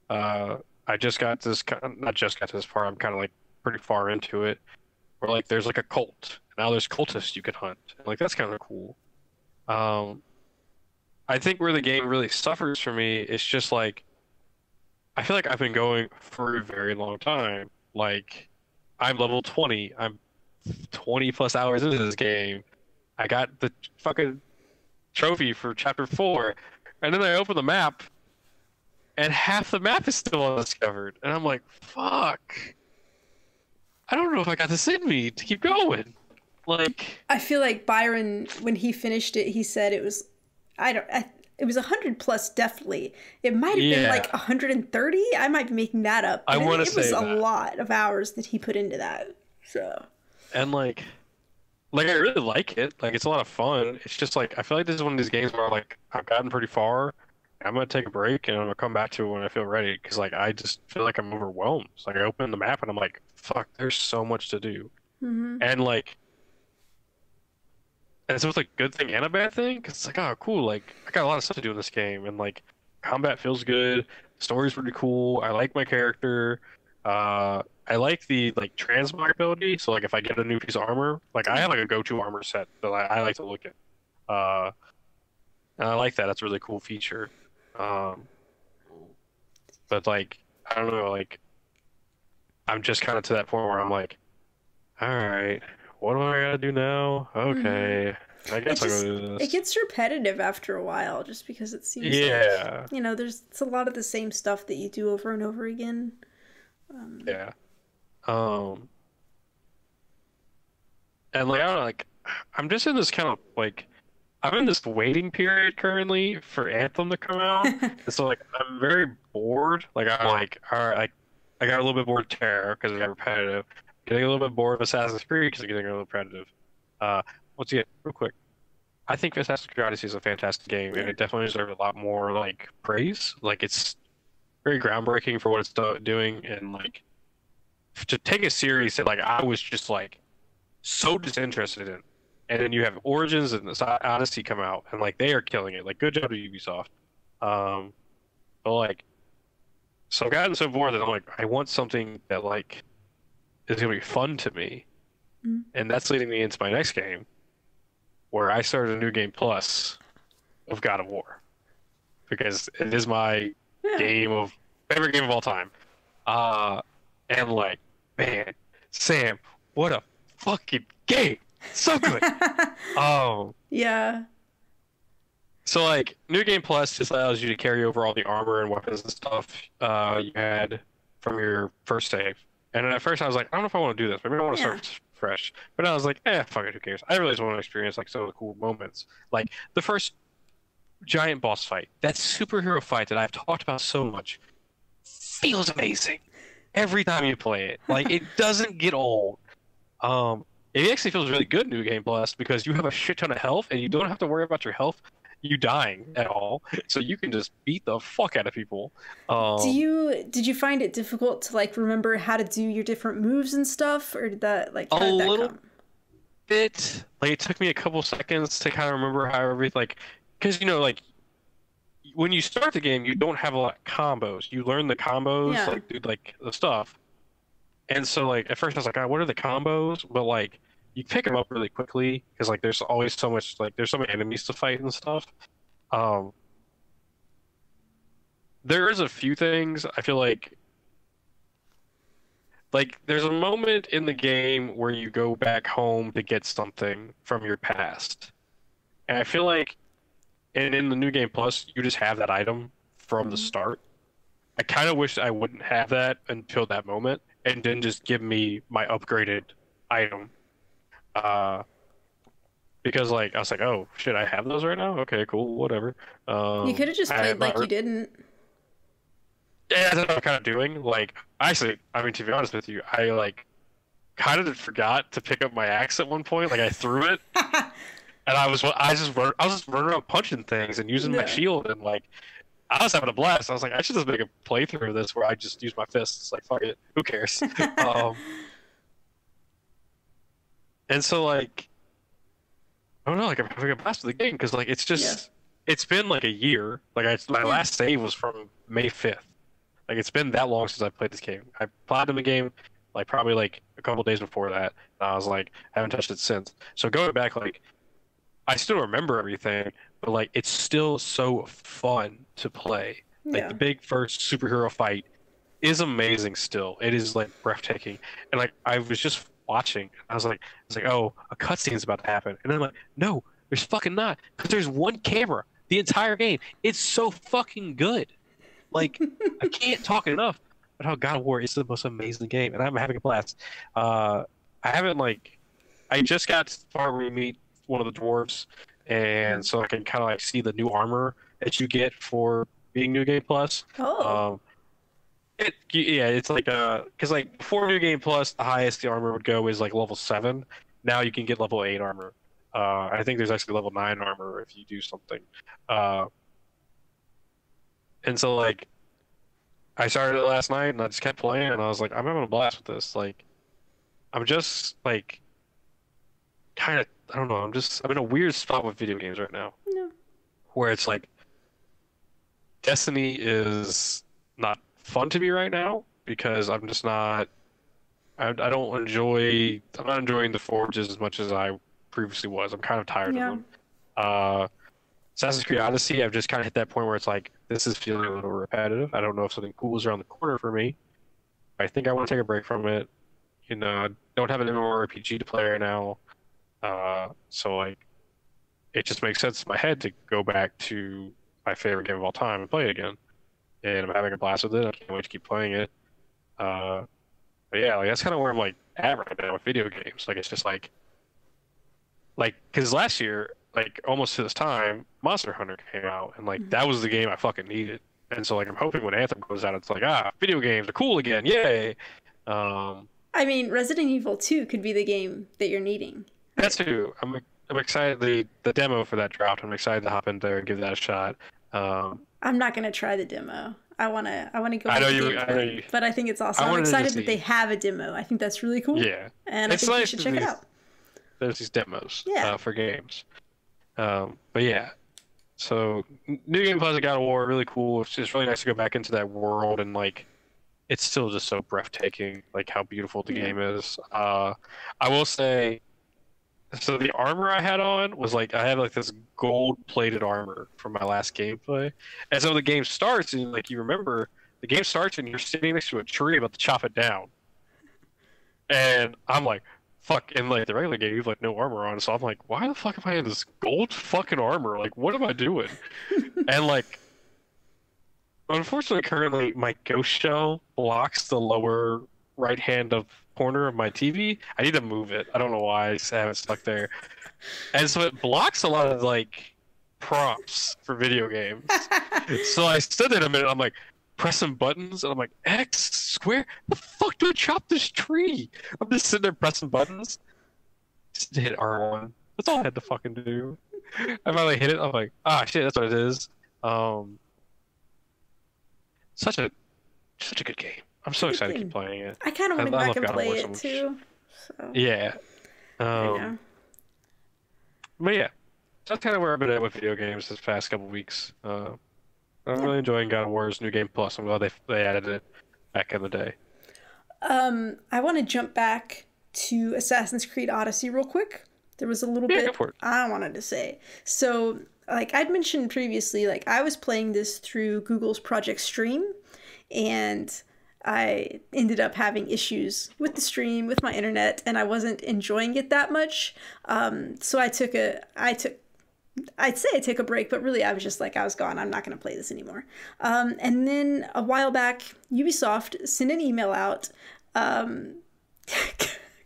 I just got this, not just got to this part, I'm kind of pretty far into it, where there's a cult. Now there's cultists you can hunt. That's kind of cool. I think where the game really suffers for me is just I feel like I've been going for a very long time. I'm level 20. I'm 20 plus hours into this game. I got the fucking trophy for chapter 4, and then I open the map, and half the map is still undiscovered, and I'm like, fuck. I don't know if I got this in me to keep going. I feel like Byron, when he finished it, he said it was, I It was 100 plus, definitely. It might have been Yeah. like 130. I might be making that up. I But want to it say was a that. lot of hours that he put into that. So And like I really like it. Like it's a lot of fun. It's just like I feel like this is one of these games where like I've gotten pretty far. I'm gonna take a break and I'm gonna come back to it when I feel ready. Because like I just feel like I'm overwhelmed. It's like I open the map and I'm like, fuck, there's so much to do. And like, and so it's like a good thing and a bad thing. Because it's like, oh, cool. Like I got a lot of stuff to do in this game, and like combat feels good. Story's pretty cool. I like my character. I like the like transmog ability. So like if I get a new piece of armor, like I have like a go-to armor set that I like to look at. And I like that. That's a really cool feature. But like I don't know, like I'm just kind of to that point where I'm like, all right, what do I gotta do now? Okay, I guess I'll go do this. it gets repetitive after a while, just because it seems Yeah, like, it's a lot of the same stuff that you do over and over again. yeah. And like I don't know, like I'm just in this kind of like I'm in this waiting period currently for Anthem to come out. And so like I'm very bored. Like I'm like, all right, I got a little bit bored of Terra because it got repetitive. Getting a little bit bored of Assassin's Creed because it's getting a little repetitive. Once again, real quick, I think Assassin's Creed Odyssey is a fantastic game, and it definitely deserves a lot more like praise. Like it's very groundbreaking for what it's doing, and like to take a series that like I was just like so disinterested in, and then you have Origins and Odyssey come out, and like they are killing it. Like good job to Ubisoft. But like, so I've gotten so bored that I'm like, I want something that like is gonna be fun to me, and that's leading me into my next game, where I started a new game plus of God of War, because it is my favorite game of all time. And like, man, Sam, what a fucking game! So good. Yeah. So like, New Game Plus just allows you to carry over all the armor and weapons and stuff you had from your first save. And at first I was like, I don't know if I want to do this. Maybe I want to start fresh. But I was like, fuck it, who cares? I really just want to experience like some of the cool moments. Like the first giant boss fight, that superhero fight that I've talked about so much, feels amazing every time you play it. Like it doesn't get old. It actually feels really good in New Game Plus because you have a shit ton of health and you don't have to worry about your health you dying at all. So you can just beat the fuck out of people. Did you find it difficult to like remember how to do your different moves and stuff, or did that like how did that come? Bit. Like it took me a couple seconds to kind of remember how everything, like, because like when you start the game, you don't have a lot of combos. You learn the combos, like do like the stuff. And so like at first I was like, what are the combos? But like you pick them up really quickly because like there's always so much, like there's so many enemies to fight and stuff. There is a few things I feel like there's a moment in the game where you go back home to get something from your past, and I feel like and in the New Game Plus you just have that item from the start. I kind of wish I wouldn't have that until that moment and then just give me my upgraded item. Because like I was like, oh shit, I have those right now. Okay, cool, whatever. You could have just played like you didn't. Yeah, that's what I'm kind of doing. Like, actually, I mean, to be honest with you, I like kind of forgot to pick up my axe at one point. Like, I threw it, and I was just running around punching things and using my shield, and like I was having a blast. I was like, I should just make a playthrough of this where I just use my fists. Like, fuck it, who cares? And so like, I don't know, like I'm having a blast with the game because like it's just it's been like a year. Like my last save was from May 5th. Like it's been that long since I played this game. I platinum the game like probably like a couple days before that. And I was like, I haven't touched it since. So going back, like I still remember everything, but like it's still so fun to play. Like the big first superhero fight is amazing still. It is like breathtaking. And like I was just watching. I was like, oh, a cutscene's about to happen. And then I'm like, no, there's fucking not. Because there's one camera the entire game. It's so fucking good. Like, I can't talk enough about how God of War is the most amazing game, and I'm having a blast. I haven't, like, I just got to the part where we meet one of the dwarves, and so I can kind of, like, see the new armor that you get for being New Game Plus. Oh. It's like because like before New Game Plus, the highest the armor would go is like level 7. Now you can get level 8 armor. I think there's actually level 9 armor if you do something. And so like I started it last night and I just kept playing and I was like, I'm having a blast with this. Like I'm just like kind of I don't know. I'm in a weird spot with video games right now. No. Where it's like Destiny is not fun to me right now because I'm just not. I'm not enjoying the Forges as much as I previously was. I'm kind of tired of them. Assassin's Creed Odyssey, I've just kind of hit that point where it's like this is feeling a little repetitive. I don't know if something cool is around the corner for me. I think I want to take a break from it. You know, I don't have an MMORPG to play right now, so like it just makes sense in my head to go back to my favorite game of all time and play it again. And I'm having a blast with it. I can't wait to keep playing it. But yeah, like that's kind of where I'm like at right now with video games. Like it's just like because last year, like almost to this time, Monster Hunter came out, and like that was the game I fucking needed. And so like I'm hoping when Anthem goes out, it's like video games are cool again, yay! I mean, Resident Evil 2 could be the game that you're needing. That's too. I'm excited. The demo for that dropped. I'm excited to hop in there and give that a shot. I'm not gonna try the demo. I wanna go. I know you. But I think it's awesome. I'm excited that they have a demo. I think that's really cool. Yeah, and I think you should check it out. There's these demos for games. But yeah, so New Game Plus, God of War, really cool. It's just really nice to go back into that world and like, it's still just so breathtaking, like how beautiful the game is. I will say. So the armor I had on was like I had like this gold-plated armor from my last gameplay, and so the game starts and like you remember the game starts and you're sitting next to a tree about to chop it down, and I'm like, fuck. In like the regular game, you have like no armor on, so I'm like, why the fuck am I in this gold fucking armor? Like, what am I doing? And like, unfortunately, currently my ghost shell blocks the lower right hand of corner of my TV. I need to move it. I don't know why I just have it stuck there. And so it blocks a lot of like prompts for video games. So I stood there a minute, I'm like pressing buttons and I'm like, X, square, the fuck do I chop this tree? I'm just sitting there pressing buttons. Just hit R1. That's all I had to fucking do. I finally hit it, I'm like, shit, that's what it is. Such a good game. I'm so excited to keep playing it. I kind of want to go back and play it too. So. Yeah. But yeah, that's kind of where I've been at with video games this past couple weeks. I'm really enjoying God of War's New Game Plus. I'm glad they added it back in the day. I want to jump back to Assassin's Creed Odyssey real quick. There was a little bit I wanted to say. So, like I'd mentioned previously, like I was playing this through Google's Project Stream, and I ended up having issues with the stream, with my internet, and I wasn't enjoying it that much. So I'd say I took a break, but really I was just like, I was gone. I'm not going to play this anymore. And then a while back, Ubisoft sent an email out.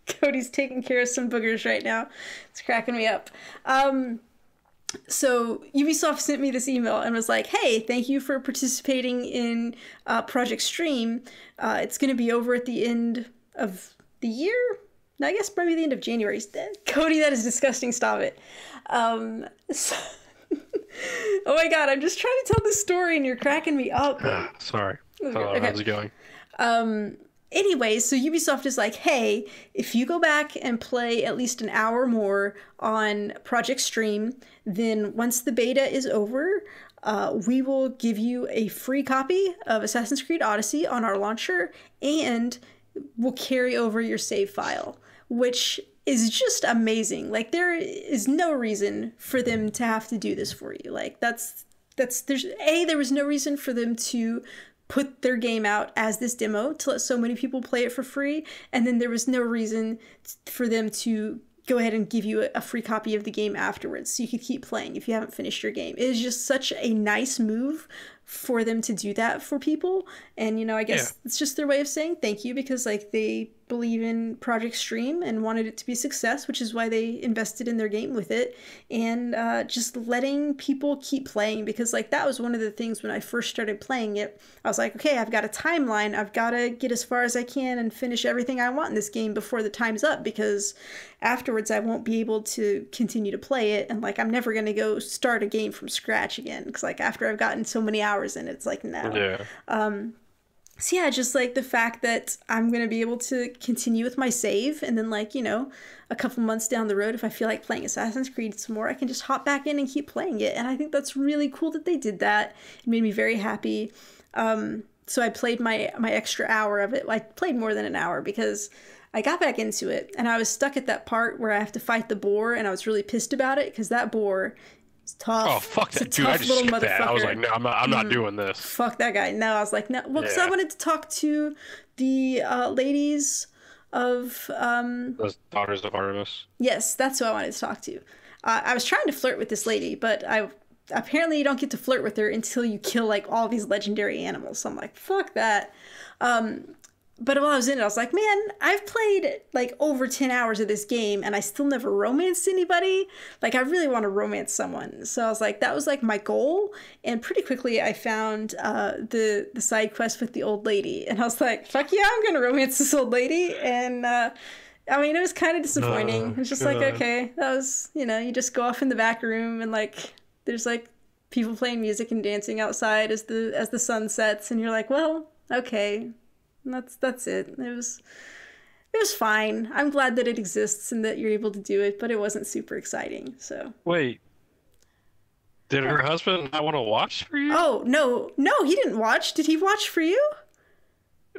Cody's taking care of some boogers right now. It's cracking me up. So Ubisoft sent me this email and was like, hey, thank you for participating in Project Stream. It's going to be over at the end of the year. I guess probably the end of January. Cody, that is disgusting. Stop it. Oh my God, I'm just trying to tell this story and you're cracking me up. Sorry. Okay. How's it going? Anyways, so Ubisoft is like, hey, if you go back and play at least an hour more on Project Stream, then once the beta is over, we will give you a free copy of Assassin's Creed Odyssey on our launcher, and we'll carry over your save file, which is just amazing. Like, there is no reason for them to have to do this for you. Like, there was no reason for them to put their game out as this demo to let so many people play it for free, and then there was no reason for them to go ahead and give you a free copy of the game afterwards so you could keep playing if you haven't finished your game. It is just such a nice move for them to do that for people. And, you know, I guess it's just their way of saying thank you, because like they believe in Project Stream and wanted it to be a success, which is why they invested in their game with it. And just letting people keep playing, because like that was one of the things when I first started playing it. I was like, okay, I've got a timeline. I've got to get as far as I can and finish everything I want in this game before the time's up, because afterwards I won't be able to continue to play it. And like I'm never going to go start a game from scratch again, because like after I've gotten so many hours in it, it's like no. So yeah, just like the fact that I'm going to be able to continue with my save, and then like, you know, a couple months down the road, if I feel like playing Assassin's Creed some more, I can just hop back in and keep playing it. And I think that's really cool that they did that. It made me very happy. So I played my extra hour of it. I played more than an hour because I got back into it, and I was stuck at that part where I have to fight the boar, and I was really pissed about it because that boar is tough. Oh, fuck that dude. I just skipped that. I was like, no, I'm not doing this. Fuck that guy. No, I was like, no. Well, because I wanted to talk to the ladies of... Those Daughters of Artemis. Yes, that's who I wanted to talk to. I was trying to flirt with this lady, but apparently you don't get to flirt with her until you kill like all these legendary animals. So I'm like, fuck that. But while I was in it, I was like, man, I've played like over 10 hours of this game and I still never romanced anybody. Like, I really want to romance someone. So I was like, that was like my goal. And pretty quickly I found the side quest with the old lady. And I was like, fuck yeah, I'm going to romance this old lady. And I mean, it was kind of disappointing. It was just like, okay, that was, you know, you just go off in the back room and like, there's like people playing music and dancing outside as the sun sets. And you're like, well, okay. That's it. It was fine. I'm glad that it exists and that you're able to do it, but it wasn't super exciting. So wait, did her husband not want to watch for you? Oh no, he didn't watch. Did he watch for you?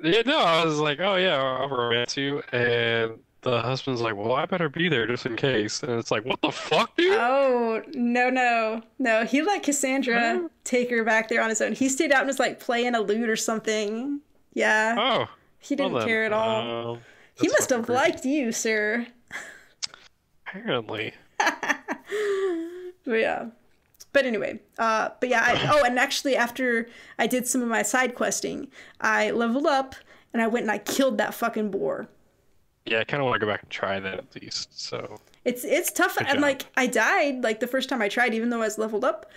Yeah, no. I was like, oh yeah, I'll romance you, and the husband's like, well, I better be there just in case. And it's like, what the fuck, dude? Oh no. He let Cassandra take her back there on his own. He stayed out and was like playing a lute or something. Yeah. Oh. He didn't care at all. He must have liked you, sir. Apparently. But yeah. But anyway. But yeah. And actually, after I did some of my side questing, I leveled up and I went and I killed that fucking boar. Yeah, I kind of want to go back and try that at least. So. It's tough. And like I died like the first time I tried, even though I was leveled up.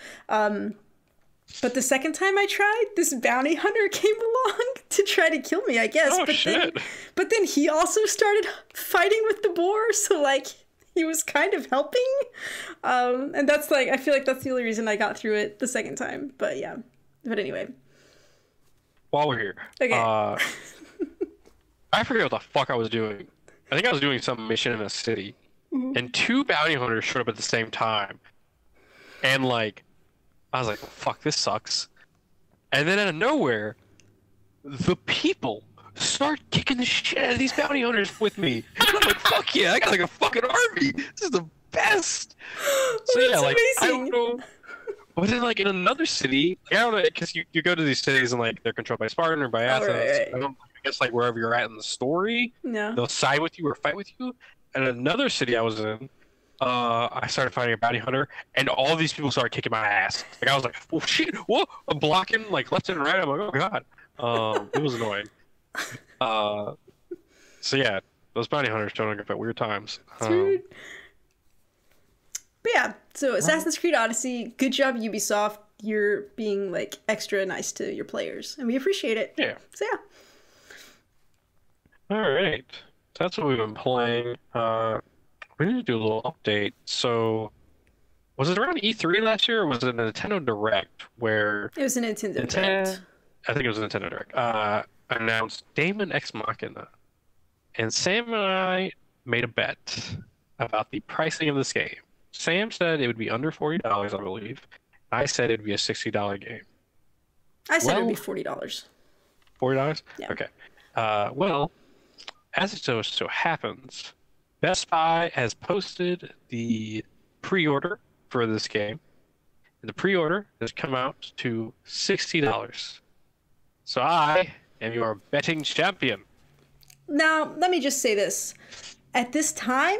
But the second time I tried, this bounty hunter came along to try to kill me, I guess. Oh, shit. But then he also started fighting with the boar, so, like, he was kind of helping. And that's, like, I feel like that's the only reason I got through it the second time. But, yeah. But anyway. While we're here. Okay. I forget what the fuck I was doing. I think I was doing some mission in a city. Mm-hmm. And 2 bounty hunters showed up at the same time. And, like... I was like, fuck, this sucks. And then out of nowhere, the people start kicking the shit out of these bounty hunters with me. And I'm like, fuck yeah, I got like a fucking army. This is the best. So yeah, like, amazing. I don't know. But then like in another city, like, I don't know, because you go to these cities and like they're controlled by Spartan or by Athens. Right. I guess like wherever you're at in the story, they'll side with you or fight with you. And another city I was in, I started fighting a bounty hunter, and all these people started kicking my ass. Like I was like, "Oh shit! Whoa!" I'm blocking like left and right. I'm like, "Oh god!" It was annoying. So yeah, those bounty hunters showing up at weird times. Dude. But yeah, so Assassin's Creed Odyssey. Good job, Ubisoft. You're being like extra nice to your players, and we appreciate it. Yeah. So yeah. All right, so that's what we've been playing. We need to do a little update. So, was it around E3 last year, or was it a Nintendo Direct where... It was a Nintendo Direct. I think it was a Nintendo Direct. Announced Daemon X Machina. And Sam and I made a bet about the pricing of this game. Sam said it would be under $40, I believe. I said it would be a $60 game. I said it would be $40. $40? Yeah. Okay. Well, as it so happens... Best Buy has posted the pre-order for this game. And the pre-order has come out to $60. So I am your betting champion. Now, let me just say this. At this time,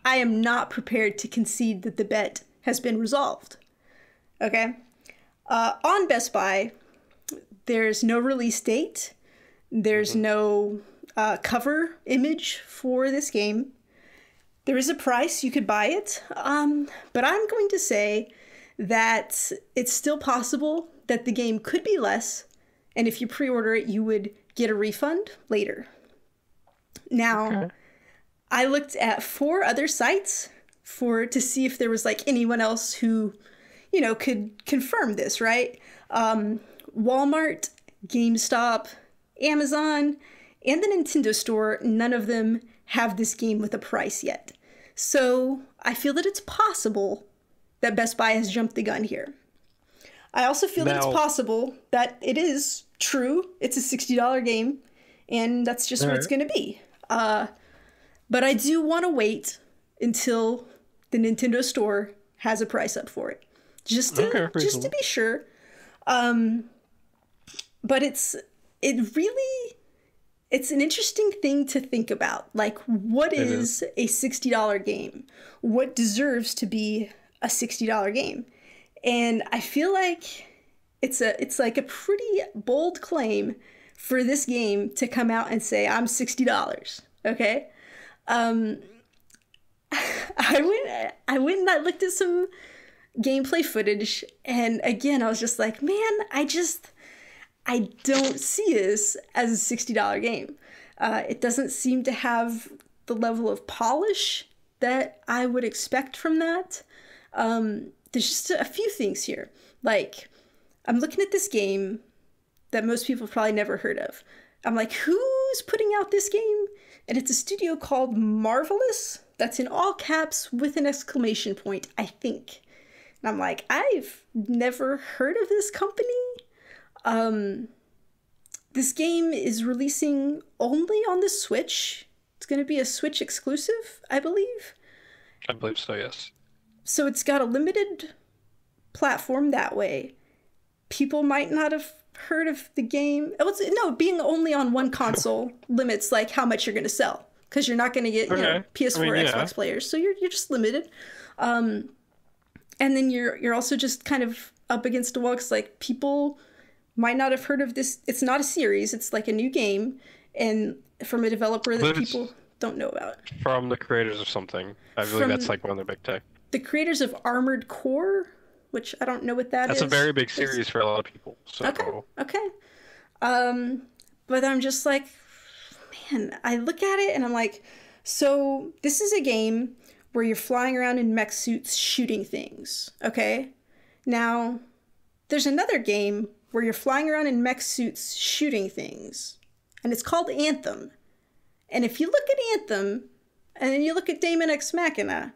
I am not prepared to concede that the bet has been resolved. Okay? On Best Buy, There's no release date. There's no cover image for this game. There is a price. You could buy it. But I'm going to say that it's still possible that the game could be less. And if you pre-order it, you would get a refund later. Now, I looked at 4 other sites to see if there was like anyone else who, you know, could confirm this, right? Walmart, GameStop, Amazon, and the Nintendo Store, none of them have this game with a price yet. So I feel that it's possible that Best Buy has jumped the gun here. I also feel that it's possible that it is true. It's a $60 game, and that's just what it's going to be. But I do want to wait until the Nintendo Store has a price up for it, just to be sure. But it's an interesting thing to think about. Like, what is a $60 game? What deserves to be a $60 game? And I feel like it's like a pretty bold claim for this game to come out and say, I'm $60. Okay. I went and I looked at some gameplay footage, and again, I was just like, man, I don't see this as a $60 game. It doesn't seem to have the level of polish that I would expect from that. There's just a few things here. Like, I'm looking at this game that most people have probably never heard of. I'm like, who's putting out this game? And it's a studio called Marvelous. That's in all caps with an exclamation point, I think. And I'm like, I've never heard of this company. This game is releasing only on the Switch. It's going to be a Switch exclusive, I believe. I believe so, yes. So it's got a limited platform that way. People might not have heard of the game. Being only on one console limits like how much you're going to sell, because you're not going to get PS4, Xbox players, so you're just limited. And then you're also just kind of up against a wall, because like people might not have heard of this. It's not a series. It's like a new game, and from a developer that people don't know about. From the creators of something. I believe that's like one of the big tech. The creators of Armored Core, which I don't know what that is. That's a very big series for a lot of people. So. Okay. But I'm just like, man, I look at it and I'm like, so this is a game where you're flying around in mech suits shooting things, okay? Now, there's another game where you're flying around in mech suits shooting things, and it's called Anthem. And if you look at Anthem, and then you look at Daemon X Machina,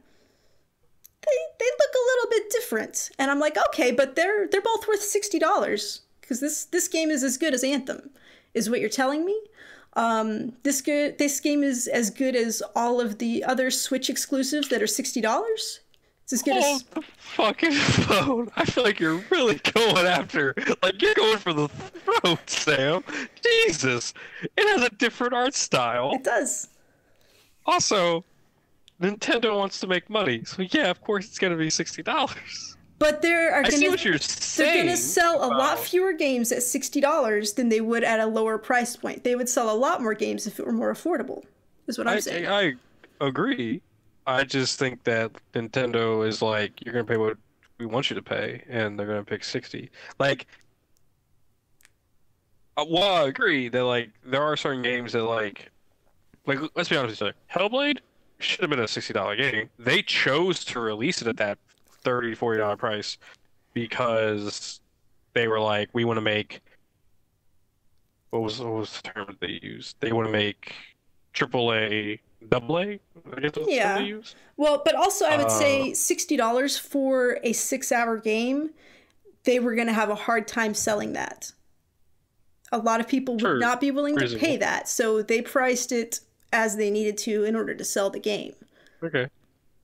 they look a little bit different. And I'm like, okay, but they're both worth $60, because this game is as good as Anthem, is what you're telling me. This game is as good as all of the other Switch exclusives that are $60. It's as good as the fucking phone. I feel like you're really going after, like, you're going for the throat, Sam. Jesus, it has a different art style. It does. Also, Nintendo wants to make money, so yeah, of course it's gonna be $60. But they're gonna sell a lot fewer games at $60 than they would at a lower price point. They would sell a lot more games if it were more affordable, is what I'm saying. I agree. I just think that Nintendo is like, you're gonna pay what we want you to pay, and they're gonna pick 60. Like, well, I agree that like there are certain games that like let's be honest with each other. Hellblade should have been a $60 game. They chose to release it at that $30, $40 price because they were like, we want to make, what was the term that they used? They want to make AAA, AA, I guess that's what they used. Well, but also I would say $60 for a 6-hour game, they were going to have a hard time selling that. A lot of people would not be willing to pay that, so they priced it as they needed to in order to sell the game. Okay.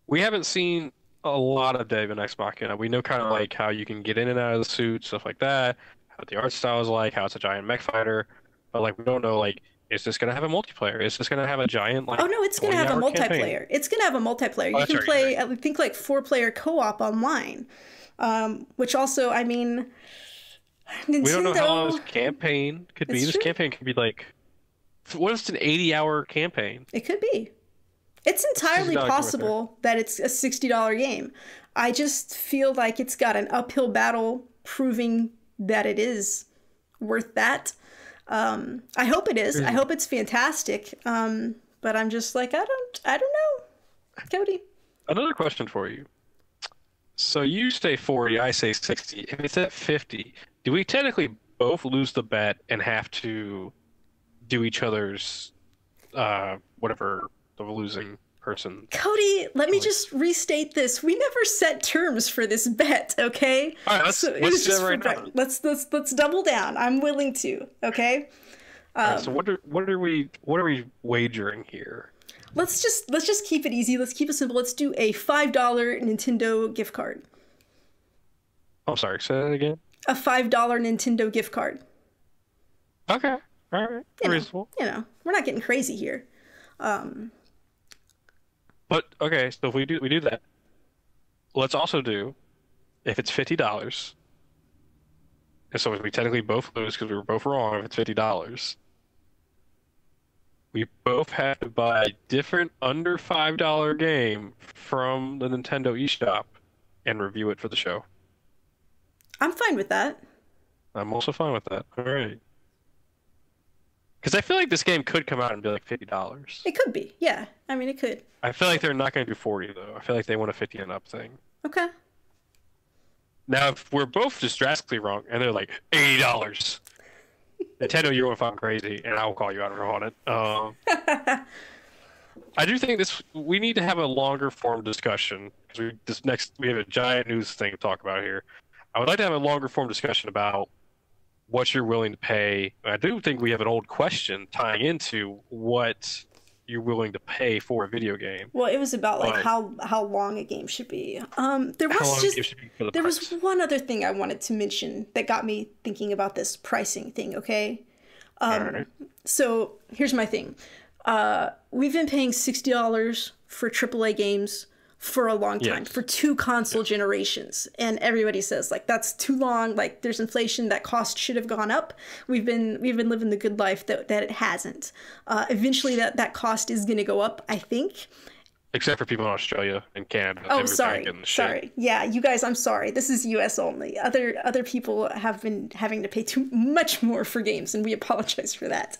We haven't seen a lot of Daemon X Machina. We know kind of like how you can get in and out of the suit, stuff like that, how the art style is like, how it's a giant mech fighter, but like we don't know, like, is this going to have a multiplayer? Is this going to have a giant, like, oh no, it's going to have a multiplayer. Campaign? It's going to have a multiplayer. You can play, I think, like 4-player co-op online, which also, I mean, Nintendo, We don't know how long this campaign could be. It's This true. campaign could be like, what if it's an 80-hour campaign? It could be. It's That's entirely $60 worth there. possible that it's a $60 game. I just feel like it's got an uphill battle proving that it is worth that. I hope it is. I hope it's fantastic. But I'm just like, I don't know, Cody. Another question for you. So you say 40, I say 60. If it's at 50, do we technically both lose the bet and have to do each other's whatever the losing person? Cody, let me just restate this. We never set terms for this bet, okay? All right, let's it do was that just right for now. let's double down. I'm willing to, okay? All right, so what are we wagering here? Let's just keep it easy. Let's keep it simple. Let's do a $5 Nintendo gift card. I'm sorry, say that again. A $5 Nintendo gift card. Okay, all right, reasonable. We're not getting crazy here. But okay, so if we do that, let's also do if it's $50, and so we technically both lose because we were both wrong. If it's $50, we both have to buy a different under $5 game from the Nintendo eShop and review it for the show. I'm fine with that. I'm also fine with that. All right. Because I feel like this game could come out and be like $50. It could be. Yeah. I mean, it could. I feel like they're not going to do 40 though. I feel like they want a 50 and up thing. Okay. Now, if we're both just drastically wrong and they're like $80, Nintendo, you're going to find crazy, and I'll call you out on it. I do think we need to have a longer form discussion because we have a giant news thing to talk about here. I would like to have a longer form discussion about what you're willing to pay. I do think we have an old question tying into what you're willing to pay for a video game. Well, it was about like how long a game should be. There was one other thing I wanted to mention that got me thinking about this pricing thing. Okay, Right. So here's my thing. We've been paying $60 for AAA games for a long time, Yes. for 2 console generations, and everybody says like that's too long. Like there's inflation, that cost should have gone up. We've been living the good life that it hasn't. Eventually, that cost is going to go up, I think. Except for people in Australia and Canada. Oh, They were sorry. getting the shit. Sorry. Yeah, you guys, I'm sorry. This is US only. Other people have been having to pay too much more for games, and we apologize for that.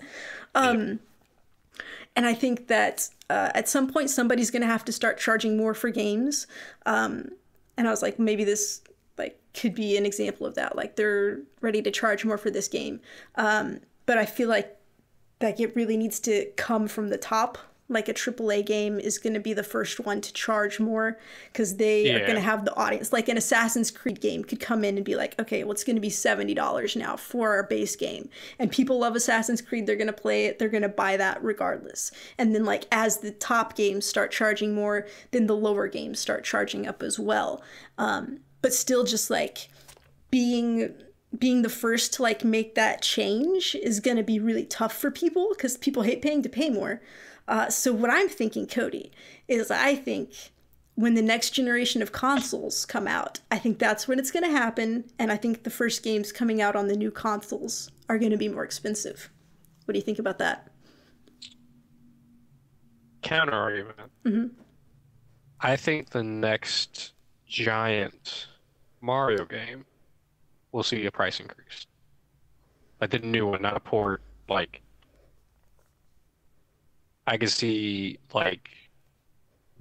And I think that at some point somebody's going to have to start charging more for games. And I was like, maybe this like could be an example of that. Like they're ready to charge more for this game. But I feel like it really needs to come from the top. Like a AAA game is going to be the first one to charge more because they are going to have the audience. Like an Assassin's Creed game could come in and be like, okay, well, it's going to be $70 now for our base game. And people love Assassin's Creed. They're going to play it. They're going to buy that regardless. And then like as the top games start charging more, then the lower games start charging up as well. But still just like being the first to like make that change is going to be really tough for people because people hate paying to pay more. So what I'm thinking, Cody, is I think when the next generation of consoles come out, I think that's when it's going to happen. And I think the first games coming out on the new consoles are going to be more expensive. What do you think about that? Counter argument. Mm-hmm. I think the next giant Mario game will see a price increase. Like the new one, not a port. Like I could see like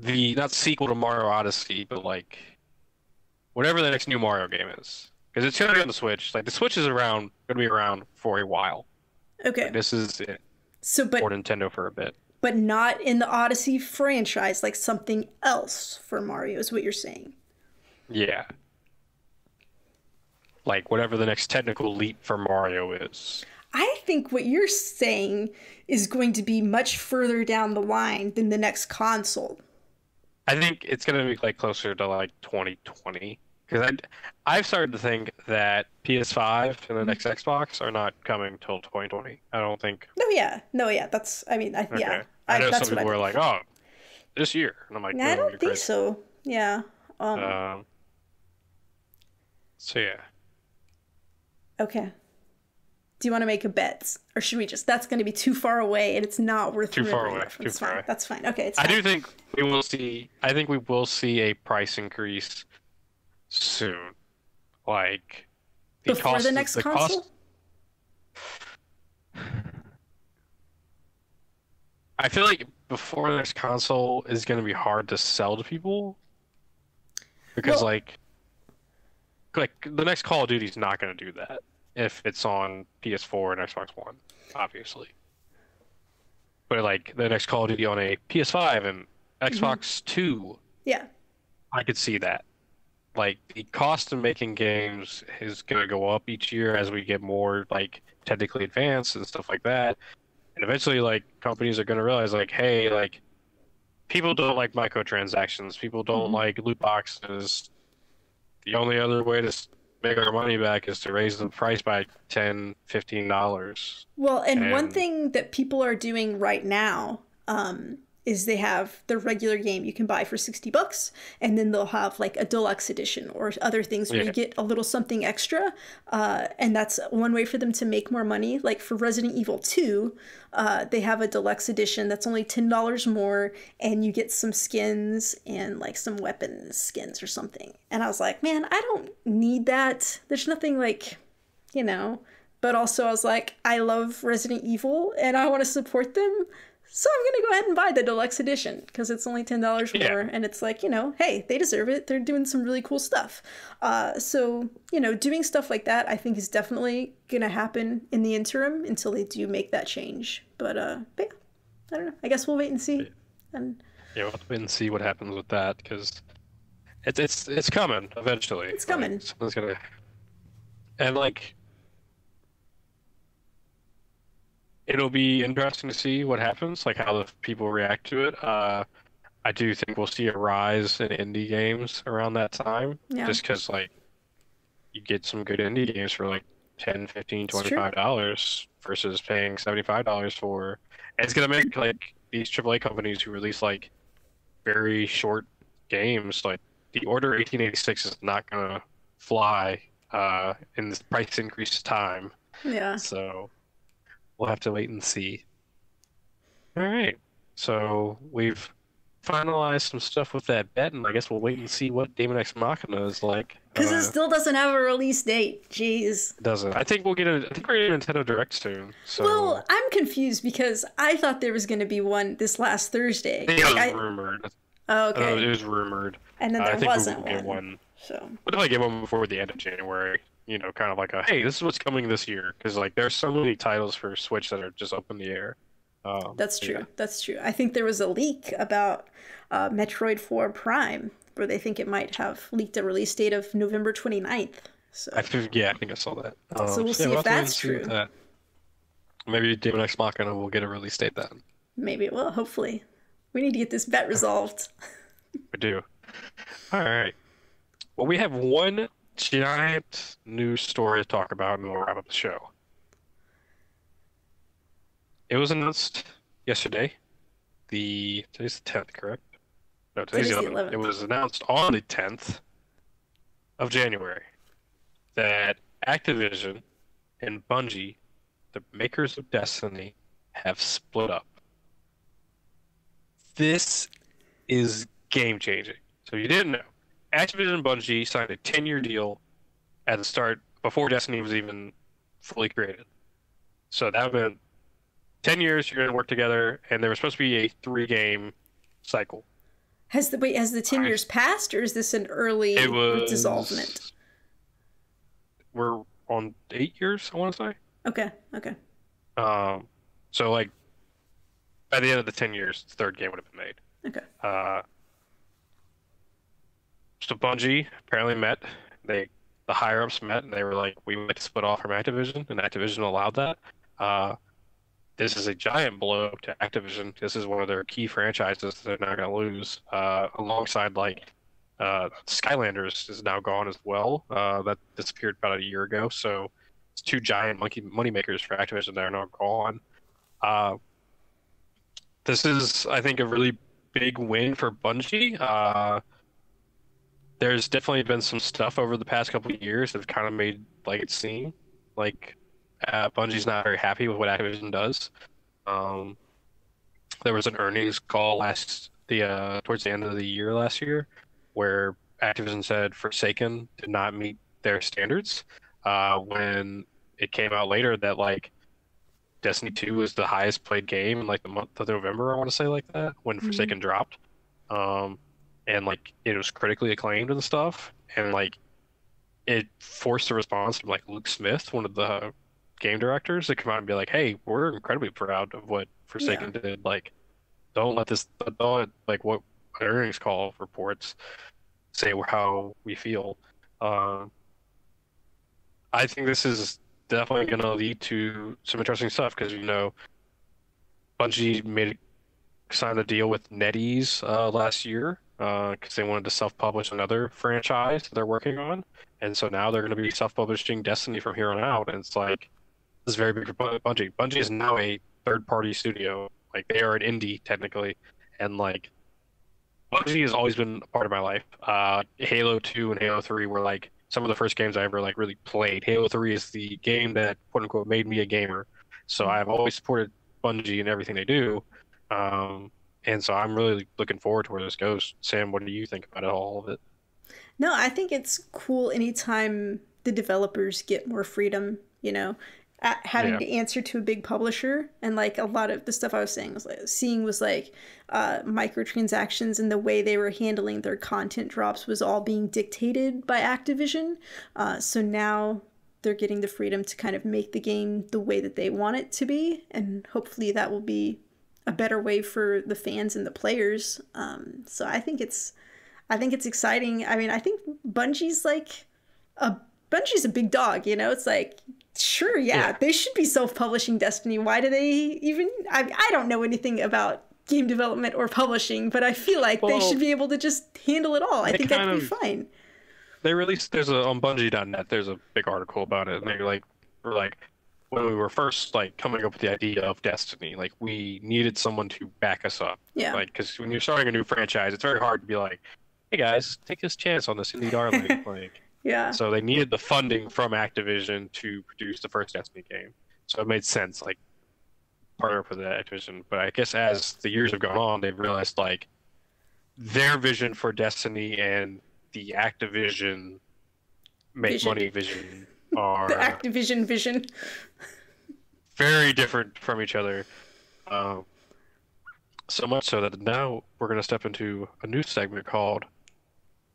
the not sequel to Mario Odyssey, but like whatever the next new Mario game is, because it's gonna be on the Switch. Like the Switch is gonna be around for a while. Okay. Like, this is it So, for Nintendo for a bit. but not in the Odyssey franchise, like something else for Mario is what you're saying. Yeah. Like whatever the next technical leap for Mario is. I think what you're saying is going to be much further down the line than the next console. I think it's gonna be like closer to like 2020 because I've started to think that PS5 and the next Xbox are not coming till 2020. I don't think. No, yeah. That's, I mean, Okay. yeah. I know that's some people what were like, oh, this year, and I'm like, I no, don't you're think crazy. so. Yeah. So yeah. Okay. Do you want to make a bet, or should we just? That's going to be too far away, and it's not worth. Too far away. Too That's far fine. away. That's fine. Okay, it's fine. I do think we will see. I think we will see a price increase soon. Like before the next console. I feel like before the next console is going to be hard to sell to people because like the next Call of Duty is not going to do that if it's on PS4 and Xbox One, obviously. But like the next Call of Duty on a PS5 and Xbox Two, yeah, I could see that. Like the cost of making games is going to go up each year as we get more like technically advanced and stuff like that. And eventually, like, companies are going to realize, like, hey, like, people don't like microtransactions. People don't like loot boxes. The only other way to make our money back is to raise the price by $10, $15. Well, and one thing that people are doing right now is they have the regular game you can buy for $60, and then they'll have like a deluxe edition or other things where you get a little something extra, and that's one way for them to make more money. Like for Resident Evil 2, they have a deluxe edition that's only $10 more, and you get some skins and like some weapons skins or something. And I was like, man, I don't need that. There's nothing like, you know. But also I was like, I love Resident Evil and I want to support them. So I'm going to go ahead and buy the deluxe edition because it's only $10 more. And it's like, you know, hey, they deserve it. They're doing some really cool stuff. So, you know, doing stuff like that, I think is definitely going to happen in the interim until they do make that change. But yeah, I don't know. I guess we'll wait and see. And yeah, we'll have to wait and see what happens with that because it's coming eventually. It's coming. Like, someone's gonna... And like... It'll be interesting to see what happens, like how the people react to it. I do think we'll see a rise in indie games around that time, just because like you get some good indie games for like $10, $15, $25 versus paying $75 for. And it's gonna make like these AAA companies who release like very short games, like the Order 1886 is not gonna fly in this price increase time. Yeah. So. We'll have to wait and see. All right. So we've finalized some stuff with that bet, and I guess we'll wait and see what Daemon X Machina is like. Because it still doesn't have a release date. Jeez. It doesn't. I think we're getting a Nintendo Direct soon. So. Well, I'm confused because I thought there was going to be one this last Thursday. It was rumored. Oh, okay. It was rumored. And then there wasn't one. Get one. So. What if I get one before the end of January? You know, kind of like a, hey, this is what's coming this year. Because, like, there's so many titles for Switch that are just up in the air. That's true. Yeah. That's true. I think there was a leak about Metroid 4 Prime, where they think it might have leaked a release date of November 29th. So. I think I saw that. So we'll see if that's true. Maybe Daemon X Machina will get a release date then. Maybe it will, hopefully. We need to get this bet resolved. We do. All right. Well, we have one giant news story to talk about, and we'll wrap up the show. It was announced yesterday. Today's the 10th, correct? No, today's the 11th. It was announced on the 10th of January that Activision and Bungie, the makers of Destiny, have split up. This is game-changing. So you didn't know. Activision and Bungie signed a 10-year deal at the start, before Destiny was even fully created. So that meant 10 years you're going to work together, and there was supposed to be a 3-game cycle. Has the 10 years passed, or is this an early dissolvement? We're on 8 years, I want to say. Okay. So, like, by the end of the 10 years, the 3rd game would have been made. Okay. So Bungie apparently met. The higher-ups met, and they were like, we would like to split off from Activision, and Activision allowed that. This is a giant blow to Activision. This is one of their key franchises that they're not going to lose. Alongside, like, Skylanders is now gone as well. That disappeared about a year ago. So it's 2 giant money makers for Activision that are now gone. This is, I think, a really big win for Bungie. There's definitely been some stuff over the past couple of years that have kind of made like it seem Like, Bungie's not very happy with what Activision does. Um, there was an earnings call towards the end of the year last year, where Activision said Forsaken did not meet their standards. When it came out later that like Destiny 2 was the highest played game in like the month of November, I want to say like that, when Mhm. Forsaken dropped. And like it was critically acclaimed and stuff, and like it forced a response from like Luke Smith, one of the game directors, to come out and be like, "Hey, we're incredibly proud of what Yeah. Forsaken did. Like, don't let like what earnings call reports say how we feel." Um, I think this is definitely going to lead to some interesting stuff because Bungie signed a deal with NetEase last year because they wanted to self-publish another franchise they're working on, and so now they're going to be self-publishing Destiny from here on out. And it's like this is very big for Bungie. Bungie is now a third-party studio, like they are an indie technically, and like Bungie has always been a part of my life. Halo 2 and Halo 3 were like some of the first games I ever like really played. Halo 3 is the game that quote unquote made me a gamer. So I've always supported Bungie and everything they do. Um, and so I'm really looking forward to where this goes. Sam, what do you think about all of it? No, I think it's cool anytime the developers get more freedom, having Yeah. to answer to a big publisher. And like a lot of the stuff I was saying was like seeing was like microtransactions and the way they were handling their content drops was all being dictated by Activision. So now they're getting the freedom to kind of make the game the way that they want it to be, and hopefully that will be a better way for the fans and the players. So I think it's exciting. I mean, I think Bungie's like a Bungie's a big dog, It's like, sure, yeah, Yeah. they should be self-publishing Destiny. Why do they even? I don't know anything about game development or publishing, but I feel like they should Well, be able to just handle it all. I they think that kind could be of fine. they released there's a on Bungie.net there's a big article about it, and they were like when we were first like coming up with the idea of Destiny, like we needed someone to back us up. Yeah. Like, because when you're starting a new franchise, it's very hard to be like, "Hey guys, take this chance on this indie darling." Like, Yeah. so they needed the funding from Activision to produce the first Destiny game. So it made sense, like partner up with Activision. But I guess as the years have gone on, they've realized like their vision for Destiny and the Activision make Vision. money vision The are Activision vision. very different from each other. Um, so much so that now we're going to step into a new segment called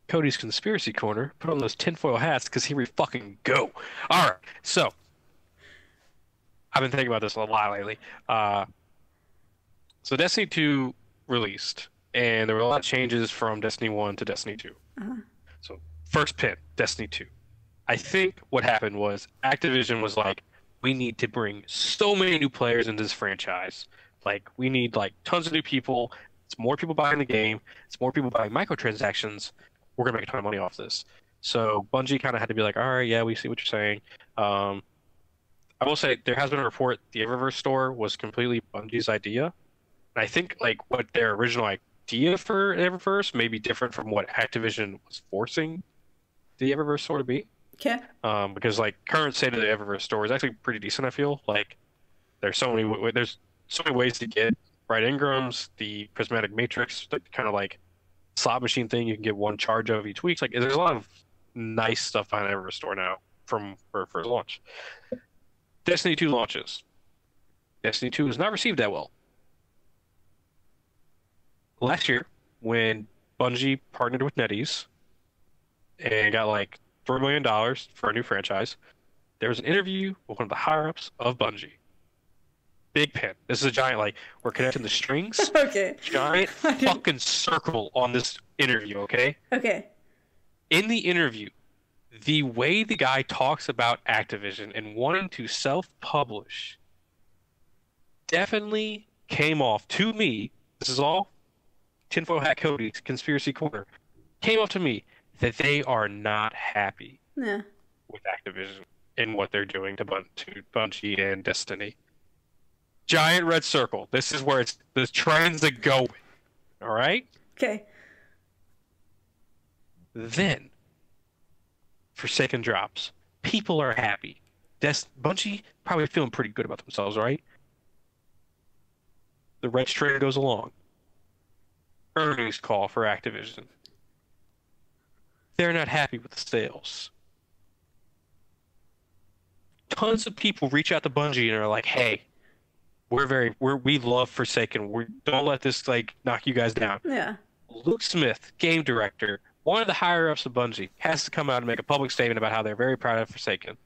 Cody's Conspiracy Corner. Put on those tinfoil hats because here we fucking go. All right, so I've been thinking about this a lot lately. So Destiny 2 released, and there were a lot of changes from Destiny 1 to Destiny 2. Uh-huh. So first pin, Destiny 2. I think what happened was Activision was like, we need to bring so many new players into this franchise. Like, we need like tons of new people. It's more people buying the game. It's more people buying microtransactions. We're gonna make a ton of money off this. So Bungie kind of had to be like, all right, yeah, we see what you're saying. I will say there has been a report the Eververse store was completely Bungie's idea. And I think like what their original idea for Eververse may be different from what Activision was forcing the Eververse store to be. Okay. Because like current state of the Eververse store is actually pretty decent. I feel like there's so many ways to get Bright Ingrams, the prismatic matrix, the kind of like slot machine thing you can get one charge of each week. Like there's a lot of nice stuff behind Eververse store now from for first launch. Destiny 2 launches. Destiny 2 is not received that well. Last year, when Bungie partnered with NetEase and got like $4 million for a new franchise, there was an interview with one of the higher ups of Bungie. Big pin. This is a giant, like, we're connecting the strings. Okay. Giant fucking circle on this interview, okay? Okay. In the interview, the way the guy talks about Activision and wanting to self-publish definitely came off to me. This is all tinfoil hat Cody's conspiracy corner. Came off to me that they are not happy Yeah. with Activision and what they're doing to Bungie and Destiny. Giant red circle. This is where the trends are going. All right? Okay. Then, Forsaken drops. People are happy. Bungie probably feeling pretty good about themselves, right? The red string goes along. Earnings call for Activision. They're not happy with the sales. Tons of people reach out to Bungie and are like, "Hey, we love Forsaken. Don't let this like knock you guys down." Yeah. Luke Smith, game director, one of the higher ups of Bungie, has to come out and make a public statement about how they're very proud of Forsaken.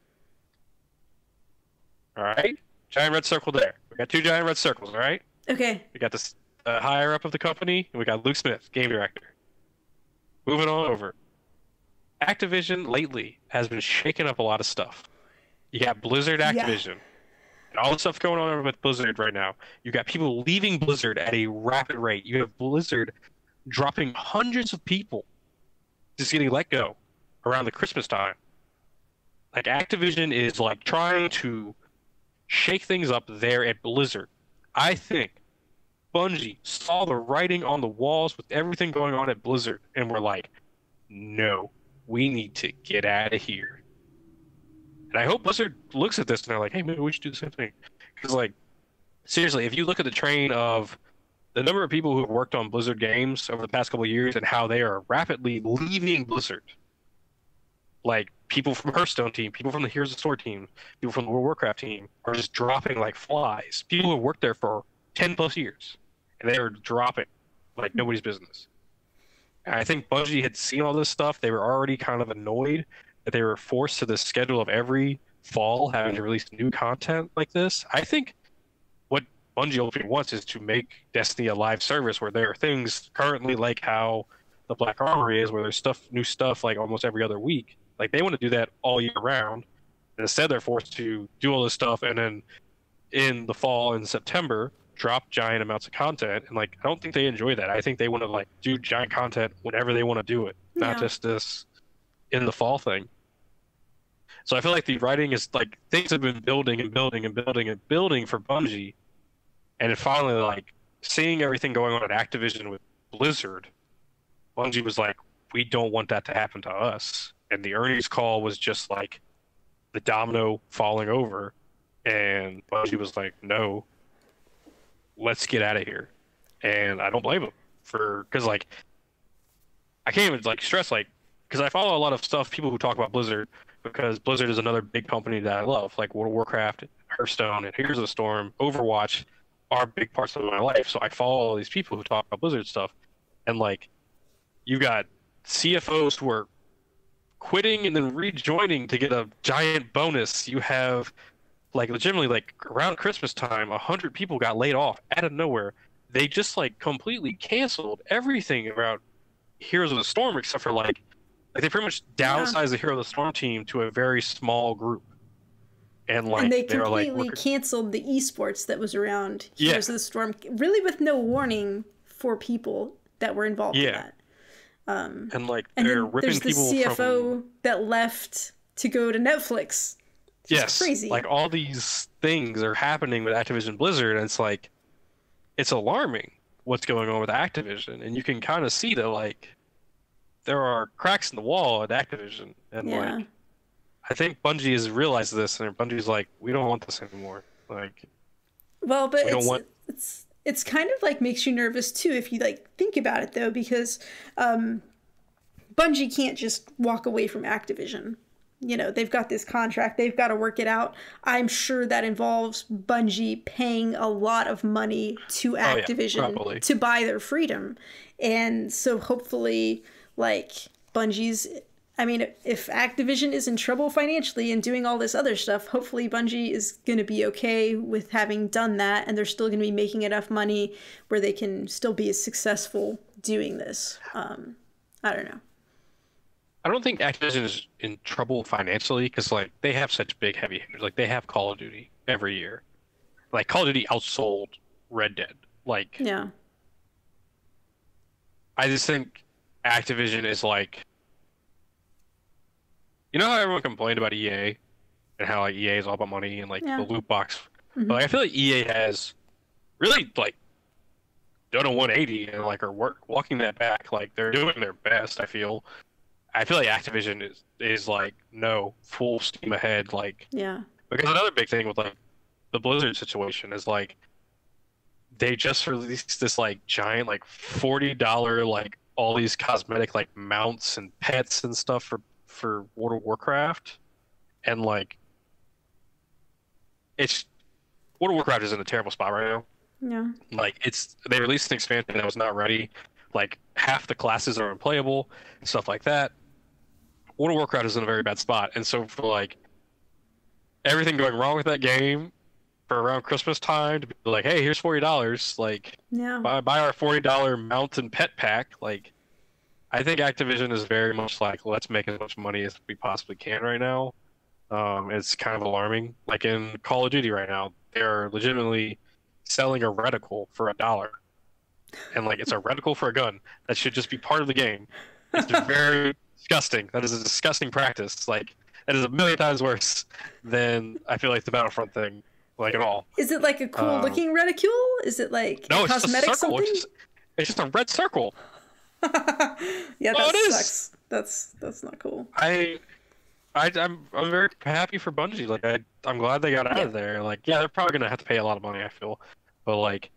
All right, giant red circle there. We got 2 giant red circles. All right. Okay. We got this higher up of the company, and we got Luke Smith, game director. Moving on over. Activision lately has been shaking up a lot of stuff. You got Blizzard Activision. Yeah. And all the stuff going on with Blizzard right now. You got people leaving Blizzard at a rapid rate. You have Blizzard dropping hundreds of people just getting let go around the Christmas time. Like Activision is like trying to shake things up there at Blizzard. I think Bungie saw the writing on the walls with everything going on at Blizzard and were like, no, we need to get out of here. And I hope Blizzard looks at this and they're like, hey, maybe we should do the same thing. Because, like, seriously, if you look at the train of the number of people who have worked on Blizzard games over the past couple of years and how they are rapidly leaving Blizzard, like people from Hearthstone team, people from the Heroes of the Sword team, people from the World of Warcraft team are just dropping like flies. People who have worked there for 10 plus years, and they are dropping like nobody's business. And I think Bungie had seen all this stuff. They were already kind of annoyed that they were forced to this schedule of every fall having to release new content like this. I think what Bungie ultimately wants is to make Destiny a live service where there are things currently like how the Black Armory is, where there's new stuff like almost every other week. Like they want to do that all year round. And instead they're forced to do all this stuff and then in the fall and September drop giant amounts of content. And like I don't think they enjoy that. I think they want to like do giant content whenever they want to do it, not just this in the fall thing. So I feel like the writing is like things have been building and building and building and building for Bungie, and it finally like seeing everything going on at Activision with Blizzard, Bungie was like, we don't want that to happen to us. And the earnings call was just like the domino falling over, and Bungie was like, no, let's get out of here. And I don't blame them because like I can't even like stress like because I follow a lot of stuff people who talk about Blizzard because Blizzard is another big company that I love, like World of Warcraft, Hearthstone, and Heroes of the Storm, Overwatch are big parts of my life. So I follow all these people who talk about Blizzard stuff, and like you got CFOs who are quitting and then rejoining to get a giant bonus. You have like legitimately like around Christmas time, 100 people got laid off out of nowhere. They just like completely canceled everything about Heroes of the Storm except for like they pretty much downsized the Hero of the Storm team to a very small group. And like they completely canceled the esports that was around Heroes of the Storm, really with no warning for people that were involved in that. And like they're ripping people from... There's the CFO that left to go to Netflix. It's crazy. Like all these things are happening with Activision Blizzard, and it's like it's alarming what's going on with Activision, and you can kind of see that like there are cracks in the wall at Activision, and like I think Bungie has realized this, and Bungie's like, we don't want this anymore. Like, well, but it's kind of like makes you nervous too if you like think about it though, because Bungie can't just walk away from Activision. You know, they've got this contract, they've got to work it out. I'm sure that involves Bungie paying a lot of money to Activision to buy their freedom. And so hopefully, like, Bungie's... I mean, if Activision is in trouble financially and doing all this other stuff, hopefully Bungie is going to be okay with having done that, and they're still going to be making enough money where they can still be as successful doing this. I don't know. I don't think Activision is in trouble financially because, like, they have such big heavy hitters. Like, they have Call of Duty every year. Like, Call of Duty outsold Red Dead. Like, yeah. I just think Activision is like, you know how everyone complained about EA and how like EA is all about money and like the loot box. But like, I feel like EA has really like done a 180 and like are walking that back. Like they're doing their best. I feel like Activision is like no full steam ahead. Like Because another big thing with like the Blizzard situation is like they just released this like giant like $40 like all these cosmetic like mounts and pets and stuff for World of Warcraft, and like it's World of Warcraft is in a terrible spot right now. Yeah. Like they released an expansion that was not ready. Like half the classes are unplayable, stuff like that. World of Warcraft is in a very bad spot, and so for like everything going wrong with that game for around Christmas time to be like, hey, here's $40, like Yeah. buy our $40 mount and pet pack. Like, I think Activision is very much like, let's make as much money as we possibly can right now. It's kind of alarming. Like in Call of Duty right now, they're legitimately selling a reticle for $1, and like it's a reticle for a gun that should just be part of the game. It's very disgusting. That is a disgusting practice. Like that is a million times worse than I feel like the Battlefront thing. Like at all. Is it like a cool looking reticule? Is it like no, a cosmetic it's just a circle. something? It's just a red circle. Yeah, that it sucks. That's not cool. I'm very happy for Bungie. Like I'm glad they got out of there. Like yeah, they're probably gonna have to pay a lot of money, I feel, but like,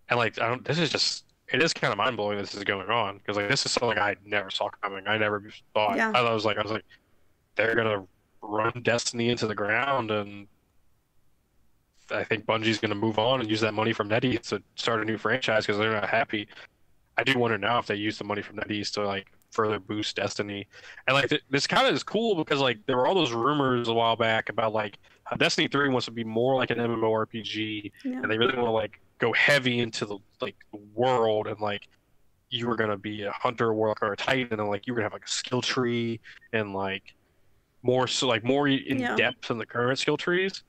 and like this is just it is kind of mind blowing. This is going on because like this is something I never saw coming. I never thought. Yeah. I was like they're gonna run Destiny into the ground, and I think Bungie's gonna move on and use that money from NetEase to start a new franchise because they're not happy. I do wonder now if they use the money from NetEase to like further boost Destiny, and like this kind of is cool because like there were all those rumors a while back about like how Destiny 3 wants to be more like an MMORPG, and they really want to like go heavy into the like the world, and like you were gonna be a hunter, a warlock, or a titan, and like you were gonna have like a skill tree and like more in depth than the current skill trees,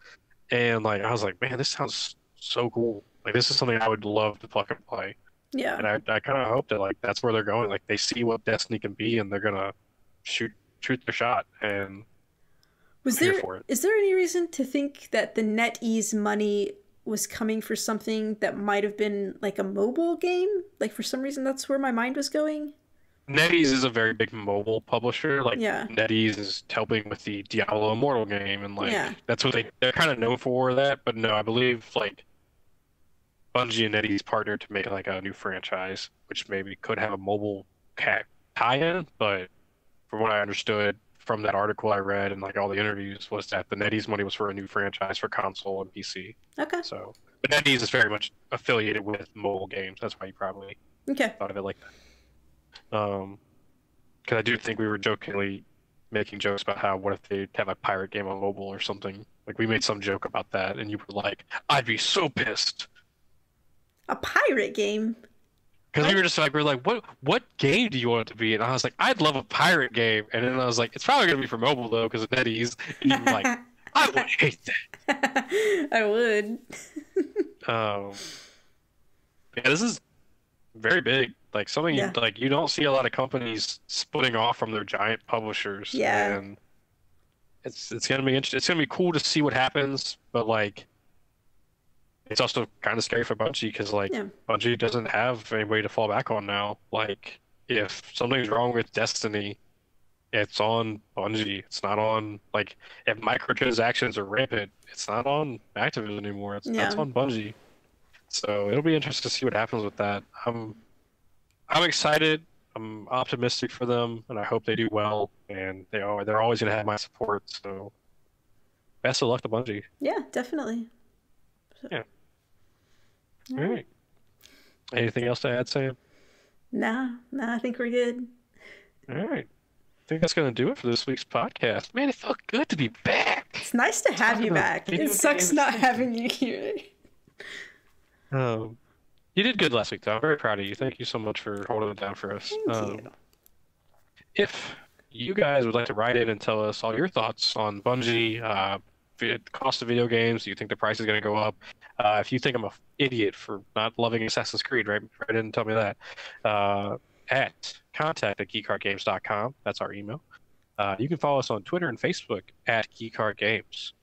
and like I was like, man, this sounds so cool. Like this is something I would love to fucking play. Yeah. And I kind of hope that like that's where they're going. Like they see what Destiny can be, and they're gonna shoot their shot. And is there any reason to think that the NetEase money was coming for something that might have been like a mobile game? Like for some reason, that's where my mind was going. NetEase is a very big mobile publisher. Like NetEase is helping with the Diablo Immortal game, and like that's what they're kind of known for that. But no, I believe like Bungie and NetEase partnered to make like a new franchise, which maybe could have a mobile tie-in. But from what I understood from that article I read and like all the interviews, was that the NetEase money was for a new franchise for console and PC. Okay. So, but NetEase is very much affiliated with mobile games. That's why you probably thought of it like that. Because I do think we were jokingly making jokes about how what if they have a pirate game on mobile or something. Like we made some joke about that, and you were like, "I'd be so pissed." A pirate game? Because we were just like, what game do you want it to be? And I was like, I'd love a pirate game. And then I was like, it's probably gonna be for mobile though, because of NetEase. And you were like, I would hate that. I would. Yeah, this is very big. Like something you don't see a lot of companies splitting off from their giant publishers. Yeah. And it's gonna be interesting. It's gonna be cool to see what happens, but like it's also kind of scary for Bungie because like Bungie doesn't have any way to fall back on now. Like if something's wrong with Destiny, it's on Bungie. It's not on like if microtransactions are rampant, it's not on Activision anymore. That's on Bungie. So it'll be interesting to see what happens with that. I'm excited. I'm optimistic for them, and I hope they do well. And they're always gonna have my support. So best of luck to Bungie. Yeah, definitely. Yeah. All right. Anything else to add, Sam? Nah, I think we're good. All right. I think that's going to do it for this week's podcast. Man, it felt good to be back. It's nice to have you back. It sucks not having you here. You did good last week, though. I'm very proud of you. Thank you so much for holding it down for us. Thank you. If you guys would like to write in and tell us all your thoughts on Bungie, the cost of video games, do you think the price is going to go up? If you think I'm an idiot for not loving Assassin's Creed, write in and tell me that. At contact@geekheartgames.com. That's our email. You can follow us on Twitter and Facebook at geekheartgames.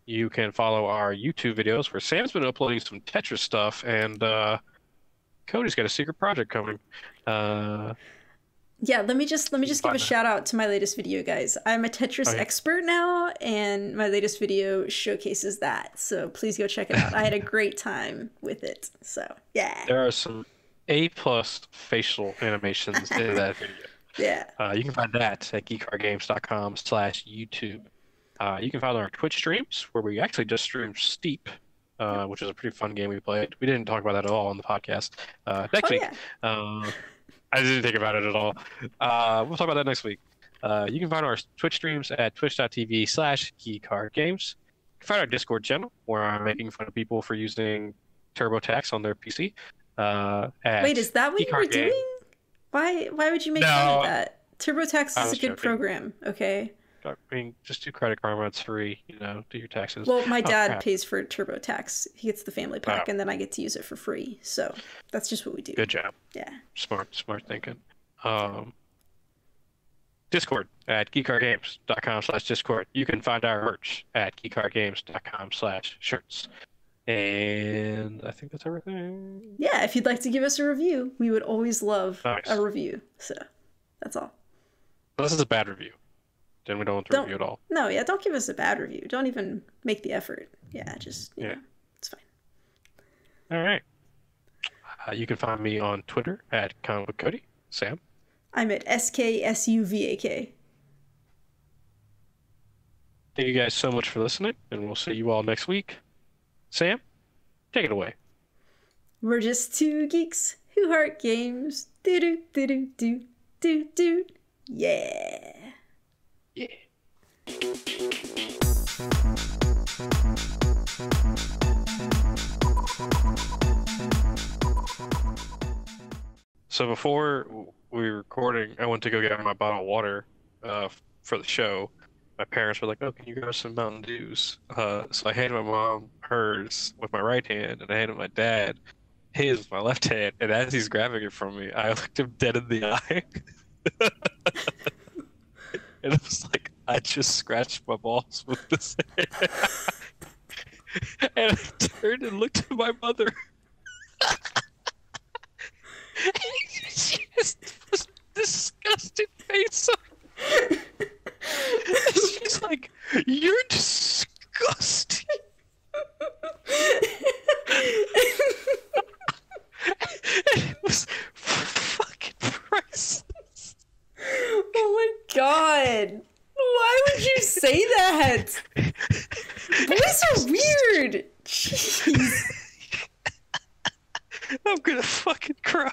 You can follow our YouTube videos where Sam's been uploading some Tetris stuff, and Cody's got a secret project coming. Yeah, let me just give a shout out to my latest video, guys. I'm a Tetris expert now, and my latest video showcases that. So please go check it out. I had a great time with it. So yeah. There are some A+ facial animations in that video. Yeah. You can find that at geekcardgames.com/YouTube. You can find our Twitch streams where we actually just streamed Steep, which is a pretty fun game we played. We didn't talk about that at all on the podcast. Next week. I didn't think about it at all. We'll talk about that next week. You can find our Twitch streams at twitch.tv/geekcardgames. You can find our Discord channel where I'm making fun of people for using TurboTax on their PC. Wait, is that what you were doing? Why would you make fun of that? TurboTax is a good program, okay? I mean, just do Credit Karma. It's free. Do your taxes. Well, my dad pays for TurboTax. He gets the family pack, and then I get to use it for free. So that's just what we do. Good job. Yeah. Smart thinking. Discord at geekcardgames.com/Discord. You can find our merch at geekcardgames.com/shirts. And I think that's everything. Yeah, if you'd like to give us a review, we would always love a review. So that's all. This is a bad review. Then we don't review at all. No, yeah, don't give us a bad review. Don't even make the effort. Yeah, just, you know, it's fine. All right. You can find me on Twitter at Cody. Sam? I'm at SKSUVAK. Thank you guys so much for listening, and we'll see you all next week. Sam, take it away. We're just two geeks who heart games. Do-do-do-do-do-do-do. Yeah. Yeah. So before we were recording, I went to go get my bottle of water for the show. My parents were like, "Oh, can you grab some Mountain Dews?" So I handed my mom hers with my right hand, and I handed my dad his with my left hand. And as he's grabbing it from me, I looked him dead in the eye. And it was like, I just scratched my balls with this hand. And I turned and looked at my mother. She has this disgusting face on. She's like, "You're disgusting." And it was fucking priceless. Oh my god. Why would you say that? Boys are weird. Jeez. I'm gonna fucking cry.